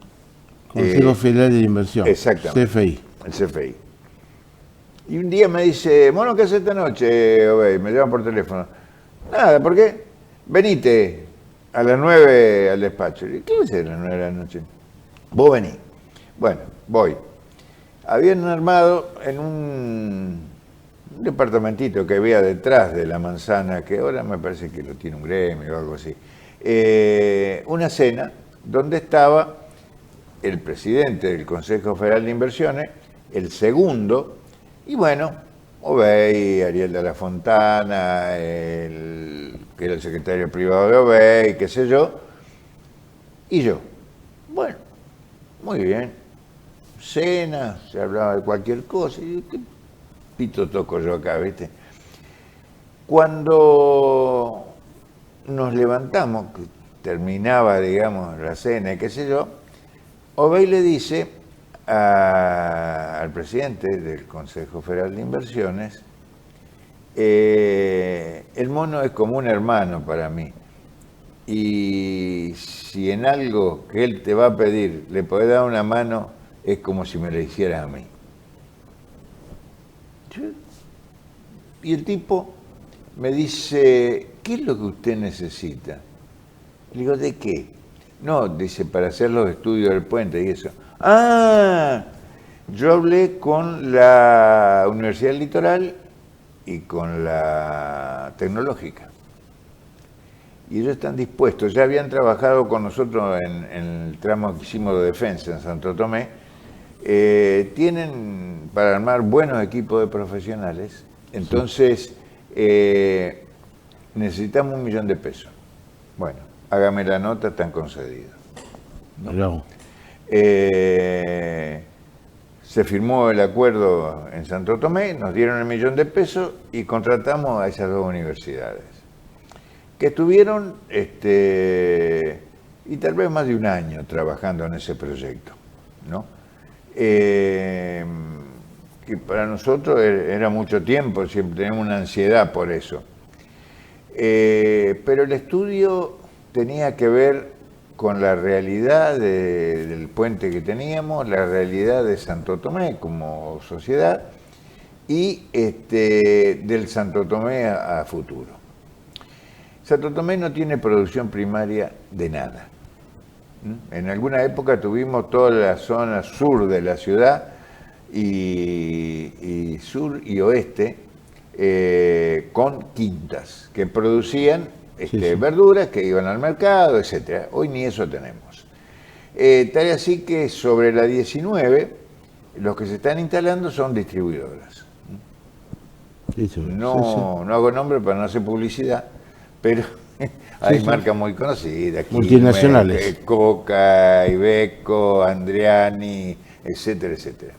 Consejo Federal de Inversión. Exactamente. CFI. El CFI. Y un día me dice, bueno, ¿qué haces esta noche, Obey? Me llaman por teléfono. Nada, ¿por qué? Venite a las 9 al despacho. Y, ¿qué va a hacer a las 9 de la noche? Vos venís. Bueno, voy. Habían armado en un departamentito que había detrás de la manzana, que ahora me parece que lo tiene un gremio o algo así, una cena donde estaba el presidente del Consejo Federal de Inversiones, el segundo, y bueno, Obey, Ariel de la Fontana, que era el secretario privado de Obey, qué sé yo, y yo. Bueno, muy bien. Cena, se hablaba de cualquier cosa, y ¿qué pito toco yo acá, viste? Cuando nos levantamos, que terminaba, digamos, la cena y qué sé yo, Obey le dice al presidente del Consejo Federal de Inversiones, el mono es como un hermano para mí, y si en algo que él te va a pedir le podés dar una mano, es como si me lo hicieras a mí. Y el tipo me dice, ¿qué es lo que usted necesita? Le digo, ¿de qué? No, dice, para hacer los estudios del puente y eso. Ah, yo hablé con la Universidad del Litoral y con la Tecnológica. Y ellos están dispuestos, ya habían trabajado con nosotros en el tramo que hicimos de defensa en Santo Tomé, tienen para armar buenos equipos de profesionales, entonces necesitamos 1 millón de pesos. Bueno, hágame la nota, están concedidos. ¿No? Se firmó el acuerdo en Santo Tomé, nos dieron 1 millón de pesos y contratamos a esas 2 universidades, que estuvieron y tal vez más de 1 año trabajando en ese proyecto, ¿no? Que para nosotros era mucho tiempo, siempre tenemos una ansiedad por eso. Pero el estudio tenía que ver con la realidad del puente que teníamos, la realidad de Santo Tomé como sociedad y del Santo Tomé a futuro. Santo Tomé no tiene producción primaria de nada. En alguna época tuvimos toda la zona sur de la ciudad y sur y oeste con quintas que producían verduras que iban al mercado, etcétera. Hoy ni eso tenemos. Tal así que sobre la 19 los que se están instalando son distribuidoras. No hago nombre para no hacer publicidad, pero hay marcas muy conocidas. Multinacionales. Coca, Iveco, Andriani, etcétera, etcétera.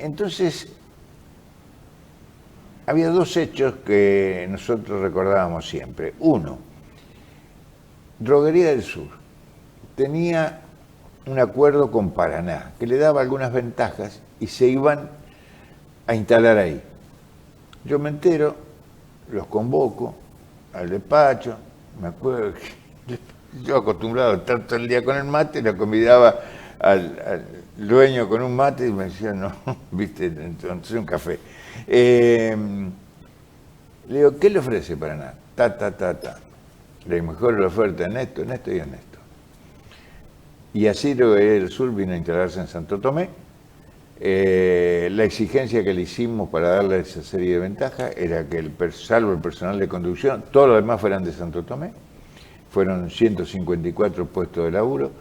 Entonces, había 2 hechos que nosotros recordábamos siempre. Uno, Droguería del Sur tenía un acuerdo con Paraná que le daba algunas ventajas y se iban a instalar ahí. Yo me entero, los convoco al despacho, me acuerdo que yo acostumbrado a estar todo el día con el mate, le convidaba al dueño con un mate y me decía, no, viste, entonces un café. Le digo, ¿qué le ofrece Paraná? La mejor oferta en esto y en esto. Y así el Sur vino a instalarse en Santo Tomé. La exigencia que le hicimos para darle esa serie de ventajas era que, salvo el personal de conducción, todos los demás fueran de Santo Tomé. Fueron 154 puestos de laburo.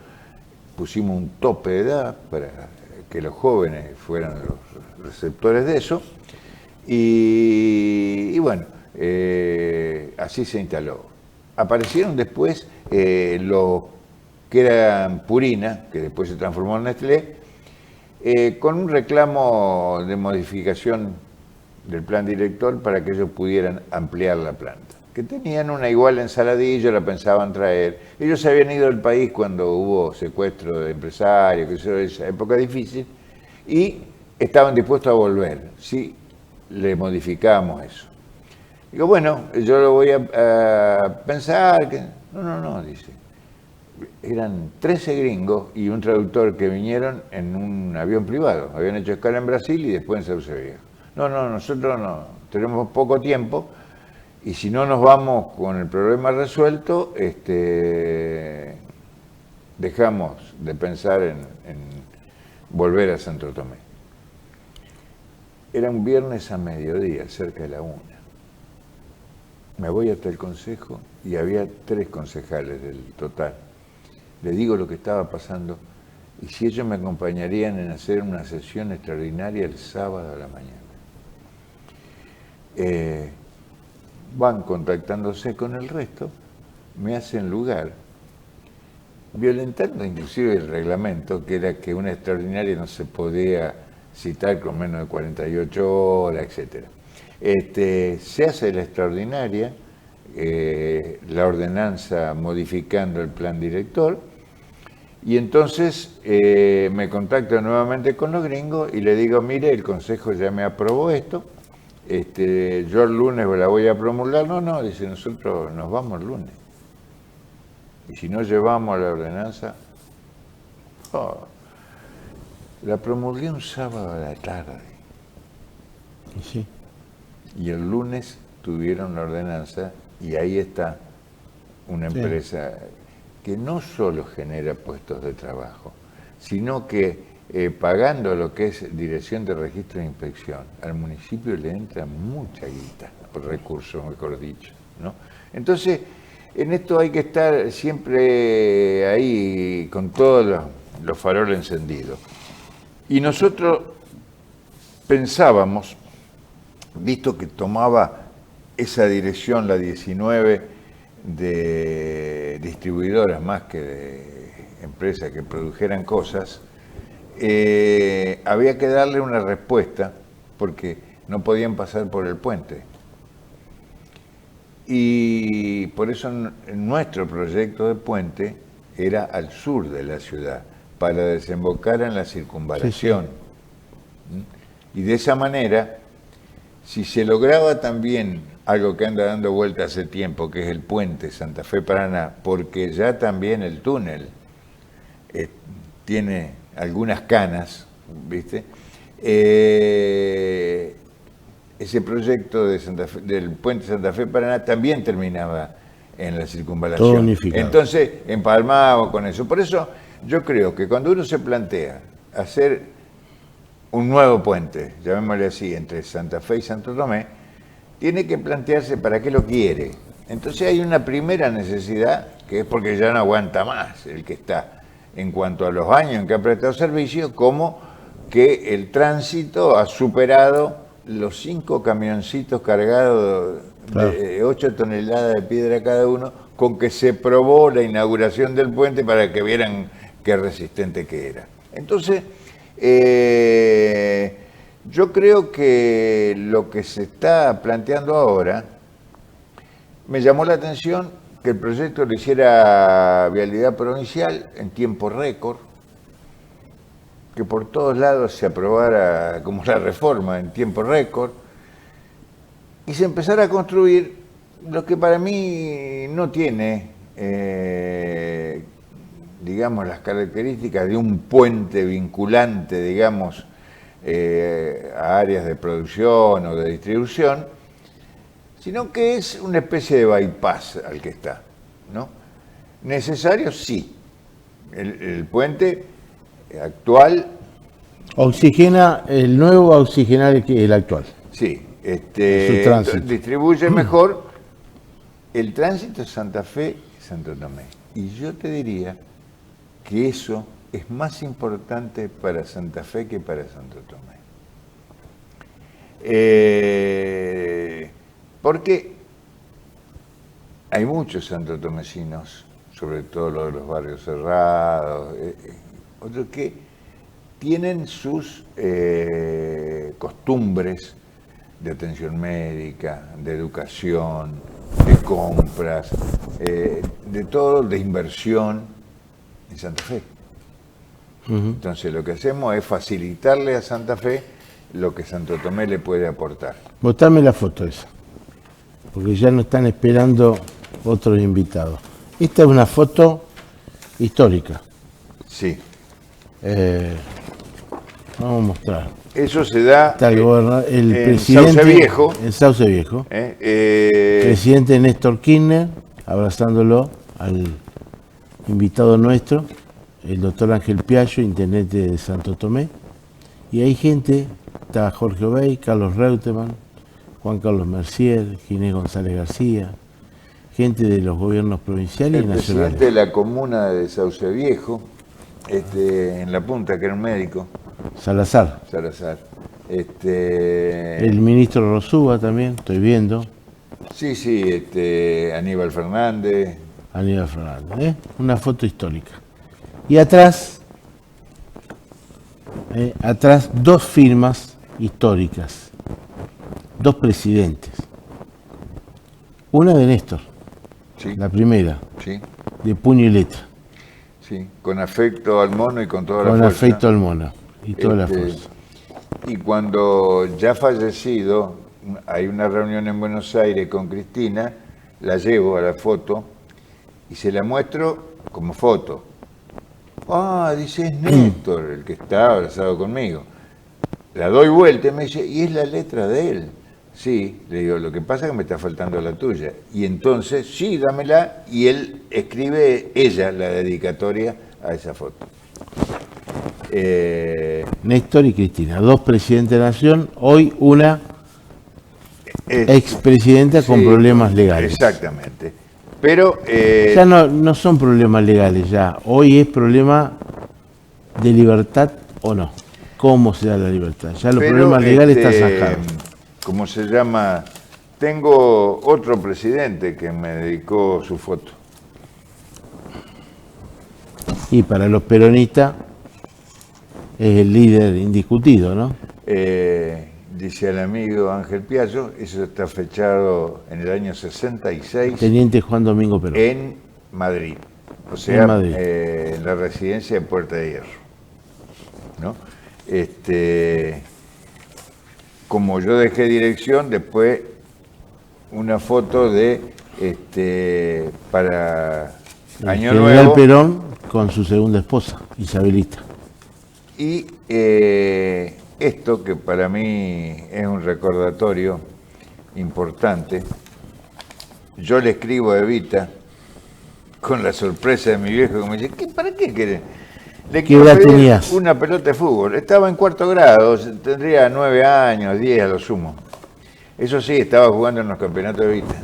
Pusimos un tope de edad para que los jóvenes fueran los receptores de eso. Y bueno, así se instaló. Aparecieron después los que eran Purina, que después se transformó en Nestlé, con un reclamo de modificación del plan director para que ellos pudieran ampliar la planta. que tenían una igual ensaladilla, la pensaban traer. Ellos se habían ido del país cuando hubo secuestro de empresarios, que eso es esa época difícil, y estaban dispuestos a volver, si le modificábamos eso. Digo, bueno, yo lo voy a pensar. No, dice. Eran 13 gringos y un traductor que vinieron en un avión privado. Habían hecho escala en Brasil y después en Sauce Viejo. No, nosotros no, tenemos poco tiempo y si no nos vamos con el problema resuelto, dejamos de pensar en volver a Santo Tomé. Era un viernes a mediodía, cerca de la 1. Me voy hasta el consejo y había 3 concejales del total. Le digo lo que estaba pasando y si ellos me acompañarían en hacer una sesión extraordinaria el sábado a la mañana. Van contactándose con el resto, me hacen lugar, violentando inclusive el reglamento, que era que una extraordinaria no se podía citar con menos de 48 horas, etc. Se hace la extraordinaria, la ordenanza modificando el plan director, y entonces me contacto nuevamente con los gringos y le digo, mire, el consejo ya me aprobó esto, yo el lunes la voy a promulgar. No, dice, nosotros nos vamos el lunes. Y si no llevamos la ordenanza, la promulgué un sábado a la tarde. Sí. Y el lunes tuvieron la ordenanza y ahí está una empresa que no solo genera puestos de trabajo, sino que pagando lo que es Dirección de Registro e Inspección, al municipio le entra mucha guita, o recursos, mejor dicho, ¿no? Entonces, en esto hay que estar siempre ahí con todos los faroles encendidos. Y nosotros pensábamos, visto que tomaba esa dirección, la 19, de distribuidoras más que de empresas que produjeran cosas, había que darle una respuesta porque no podían pasar por el puente. Y por eso nuestro proyecto de puente era al sur de la ciudad, para desembocar en la circunvalación. Sí. Y de esa manera, si se lograba también algo que anda dando vuelta hace tiempo, que es el puente Santa Fe-Paraná, porque ya también el túnel tiene algunas canas, ¿viste? Ese proyecto del puente Santa Fe-Paraná también terminaba en la circunvalación. Todo unificado. Entonces, empalmado con eso. Por eso, yo creo que cuando uno se plantea hacer un nuevo puente, llamémosle así, entre Santa Fe y Santo Tomé, tiene que plantearse para qué lo quiere. Entonces hay una primera necesidad, que es porque ya no aguanta más el que está, en cuanto a los años en que ha prestado servicio, como que el tránsito ha superado los 5 camioncitos cargados de 8 toneladas de piedra cada uno, con que se probó la inauguración del puente para que vieran qué resistente que era. Entonces, yo creo que lo que se está planteando ahora, me llamó la atención que el proyecto lo hiciera Vialidad Provincial en tiempo récord, que por todos lados se aprobara como la reforma en tiempo récord, y se empezara a construir lo que para mí no tiene, digamos, las características de un puente vinculante, digamos, a áreas de producción o de distribución, sino que es una especie de bypass al que está, ¿no? Necesario, sí. El puente actual... Oxigena, el nuevo va a oxigenar el actual. Sí, tránsito. Distribuye mejor el tránsito Santa Fe y Santo Tomé. Y yo te diría que eso es más importante para Santa Fe que para Santo Tomé. Porque hay muchos santotomecinos, sobre todo los de los barrios cerrados, otros que tienen sus costumbres de atención médica, de educación, de compras, de todo, de inversión en Santa Fe. Entonces lo que hacemos es facilitarle a Santa Fe lo que Santo Tomé le puede aportar. Mostrame la foto esa, porque ya no están esperando otros invitados. Esta es una foto histórica. Sí. Vamos a mostrar. Eso se da Está el en presidente Sauce Viejo. En Sauce Viejo. Presidente Néstor Kirchner abrazándolo al invitado nuestro, el doctor Ángel Piaggio, intendente de Santo Tomé. Y hay gente, está Jorge Obey, Carlos Reutemann, Juan Carlos Mercier, Ginés González García, gente de los gobiernos provinciales y nacionales. El presidente de la comuna de Sauce Viejo, en la punta, que era un médico. Salazar. El ministro Rosúa también, estoy viendo. Sí, Aníbal Fernández. Una foto histórica. Y atrás, dos firmas históricas, dos presidentes. Una de Néstor, sí. La primera, sí. De puño y letra. Sí, con afecto al mono y con toda la fuerza. Con afecto al mono y toda la fuerza. Y cuando ya fallecido, hay una reunión en Buenos Aires con Cristina, la llevo a la foto y se la muestro como foto. Dice, es Néstor, el que está abrazado conmigo. La doy vuelta y me dice, y es la letra de él. Sí, le digo, lo que pasa es que me está faltando la tuya. Y entonces, sí, dámela, y él escribe ella la dedicatoria a esa foto. Néstor y Cristina, dos presidentes de la Nación, hoy una expresidenta con problemas legales. Exactamente. Pero ya no son problemas legales ya, hoy es problema de libertad o no. ¿Cómo se da la libertad? Ya los problemas legales están zanjados. ¿Cómo se llama? Tengo otro presidente que me dedicó su foto. Y para los peronistas es el líder indiscutido, ¿no? Dice el amigo Ángel Piaggio, eso está fechado en el año 66. Teniente Juan Domingo Perón. En Madrid. O sea, en Madrid. En la residencia de Puerta de Hierro. ¿No? Como yo dejé dirección, después una foto de para Año Nuevo. General Perón con su segunda esposa, Isabelita. Y esto que para mí es un recordatorio importante, yo le escribo a Evita con la sorpresa de mi viejo que me dice, ¿para qué querés? Le ¿Qué edad tenías? Una pelota de fútbol. Estaba en cuarto grado, tendría 9 años, 10 a lo sumo. Eso sí, estaba jugando en los campeonatos de Evita.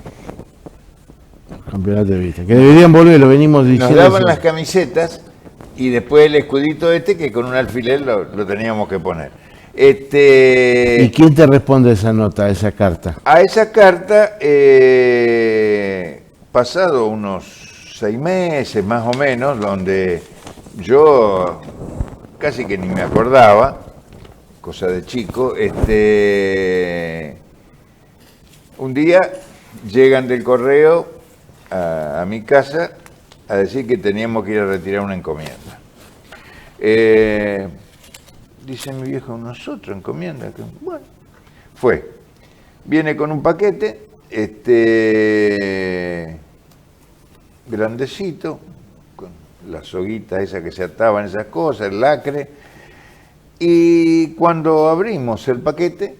Campeonato de Evita. Que deberían volver, lo venimos diciendo. Nos daban las camisetas y después el escudito que con un alfiler lo teníamos que poner. ¿Y quién te responde a esa nota, a esa carta? A esa carta, pasado unos 6 meses más o menos, donde yo casi que ni me acordaba, cosa de chico, un día llegan del correo a mi casa a decir que teníamos que ir a retirar una encomienda. Dice mi viejo, nosotros encomienda. Bueno, fue. Viene con un paquete, grandecito, con la soguita esa que se ataban esas cosas, el lacre. Y cuando abrimos el paquete,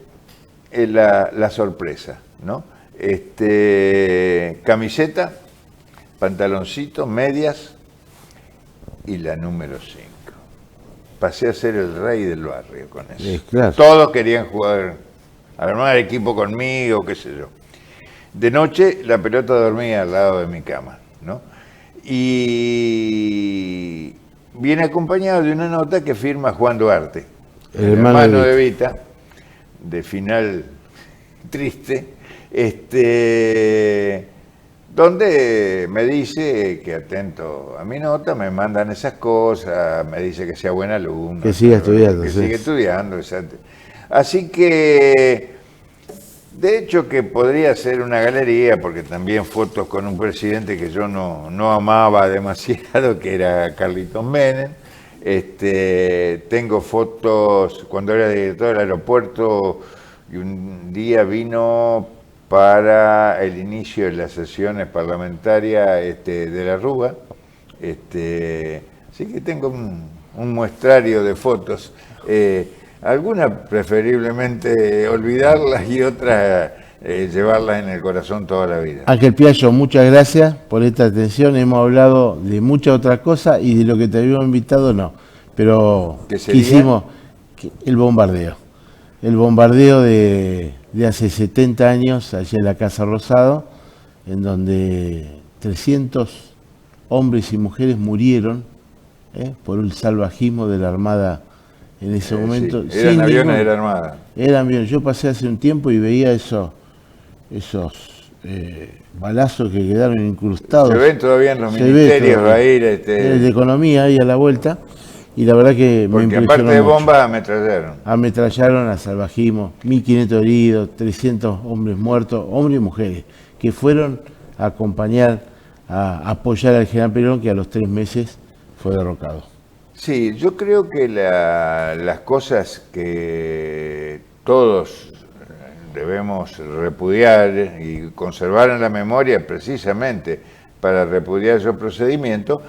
la sorpresa, ¿no? Camiseta, pantaloncito, medias y la número 5. Pasé a ser el rey del barrio con eso. Claro. Todos querían jugar, armar equipo conmigo, qué sé yo. De noche la pelota dormía al lado de mi cama, ¿no? Y viene acompañado de una nota que firma Juan Duarte, el hermano de Evita, de final triste, donde me dice que atento a mi nota, me mandan esas cosas, me dice que sea buen alumno. Que siga estudiando. Que siga estudiando, exacto. Así que De hecho que podría ser una galería, porque también fotos con un presidente que yo no amaba demasiado, que era Carlitos Menem. Tengo fotos cuando era director del aeropuerto y un día vino para el inicio de las sesiones parlamentarias de la Rúa. Así que tengo un muestrario de fotos. Algunas preferiblemente olvidarlas y otras llevarlas en el corazón toda la vida. Ángel Piaggio, muchas gracias por esta atención. Hemos hablado de muchas otras cosas y de lo que te habíamos invitado no. Pero quisimos el bombardeo. El bombardeo de hace 70 años allá en la Casa Rosado, en donde 300 hombres y mujeres murieron por el salvajismo de la Armada en ese momento. Sí. Eran aviones de la Armada. Eran aviones. Yo pasé hace un tiempo y veía esos balazos que quedaron incrustados. Se ven todavía en los ministerios, va a ir de Economía ahí a la vuelta. Y la verdad que porque me impresionó aparte de mucho. bombas ametrallaron. Ametrallaron al salvajismo, 1.500 heridos, 300 hombres muertos, hombres y mujeres, que fueron a acompañar, a apoyar al general Perón, que a los 3 meses fue derrocado. Sí, yo creo que las cosas que todos debemos repudiar y conservar en la memoria precisamente para repudiar esos procedimientos,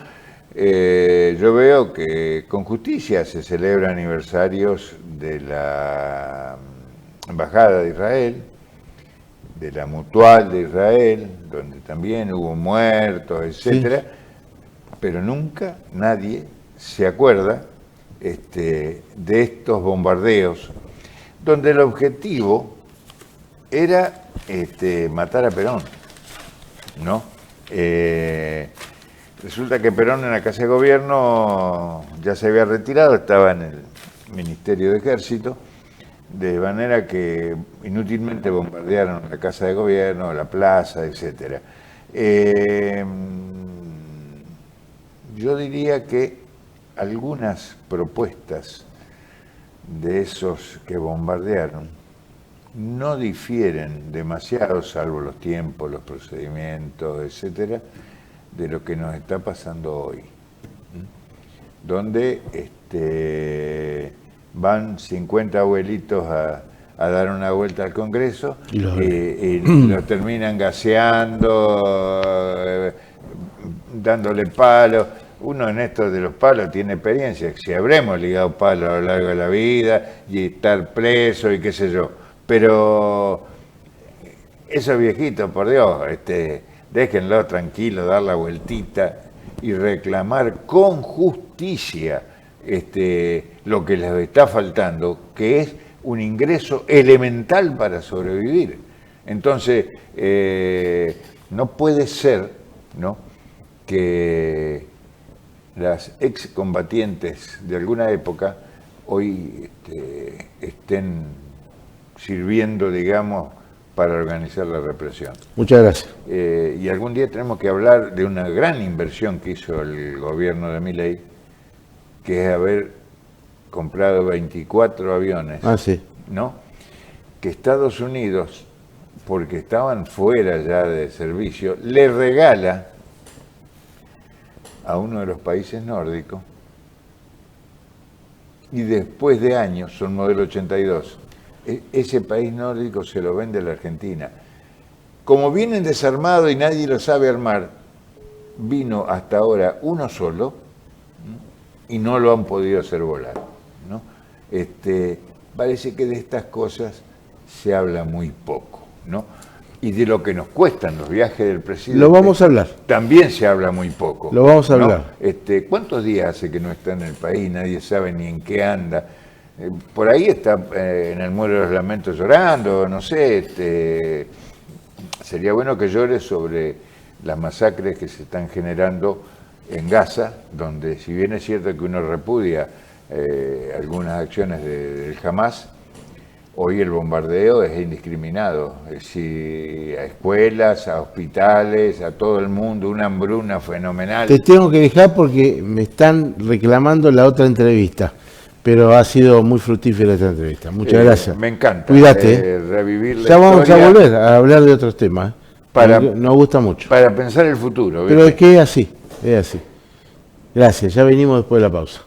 yo veo que con justicia se celebran aniversarios de la Embajada de Israel, de la Mutual de Israel, donde también hubo muertos, etcétera, sí. Pero nunca nadie se acuerda de estos bombardeos, donde el objetivo era matar a Perón, ¿no? Resulta que Perón en la Casa de Gobierno ya se había retirado, estaba en el Ministerio de Ejército, de manera que inútilmente bombardearon la Casa de Gobierno, la plaza, etc. Yo diría que algunas propuestas de esos que bombardearon no difieren demasiado, salvo los tiempos, los procedimientos, etcétera, de lo que nos está pasando hoy, donde van 50 abuelitos a dar una vuelta al Congreso y los terminan gaseando, dándole palos. Uno en esto de los palos tiene experiencia, si habremos ligado palos a lo largo de la vida y estar preso y qué sé yo, pero esos viejitos, por Dios, déjenlo tranquilo, dar la vueltita y reclamar con justicia lo que les está faltando, que es un ingreso elemental para sobrevivir. Entonces, no puede ser, ¿no?, que las excombatientes de alguna época hoy estén sirviendo, digamos, para organizar la represión. Muchas gracias. Y algún día tenemos que hablar de una gran inversión que hizo el gobierno de Milei, que es haber comprado 24 aviones, sí. ¿no?, que Estados Unidos, porque estaban fuera ya de servicio, le regala a uno de los países nórdicos, y después de años, son modelo 82, ese país nórdico se lo vende a la Argentina. Como vienen desarmados y nadie lo sabe armar, vino hasta ahora uno solo y no lo han podido hacer volar, ¿no? Parece que de estas cosas se habla muy poco, ¿no? Y de lo que nos cuestan los viajes del presidente. Lo vamos a hablar. También se habla muy poco. Lo vamos a hablar. ¿No? ¿Cuántos días hace que no está en el país? Nadie sabe ni en qué anda. Por ahí está en el Muro de los Lamentos llorando, no sé. Sería bueno que llore sobre las masacres que se están generando en Gaza, donde si bien es cierto que uno repudia algunas acciones del Hamas, hoy el bombardeo es indiscriminado, es decir, a escuelas, a hospitales, a todo el mundo, una hambruna fenomenal. Te tengo que dejar porque me están reclamando la otra entrevista. pero ha sido muy fructífera esta entrevista. Muchas gracias. Me encanta. Cuídate. Revivir la ya vamos historia a volver a hablar de otros temas. Nos gusta mucho. Para pensar el futuro. ¿Viste? Pero es que es así, es así. Gracias, ya venimos después de la pausa.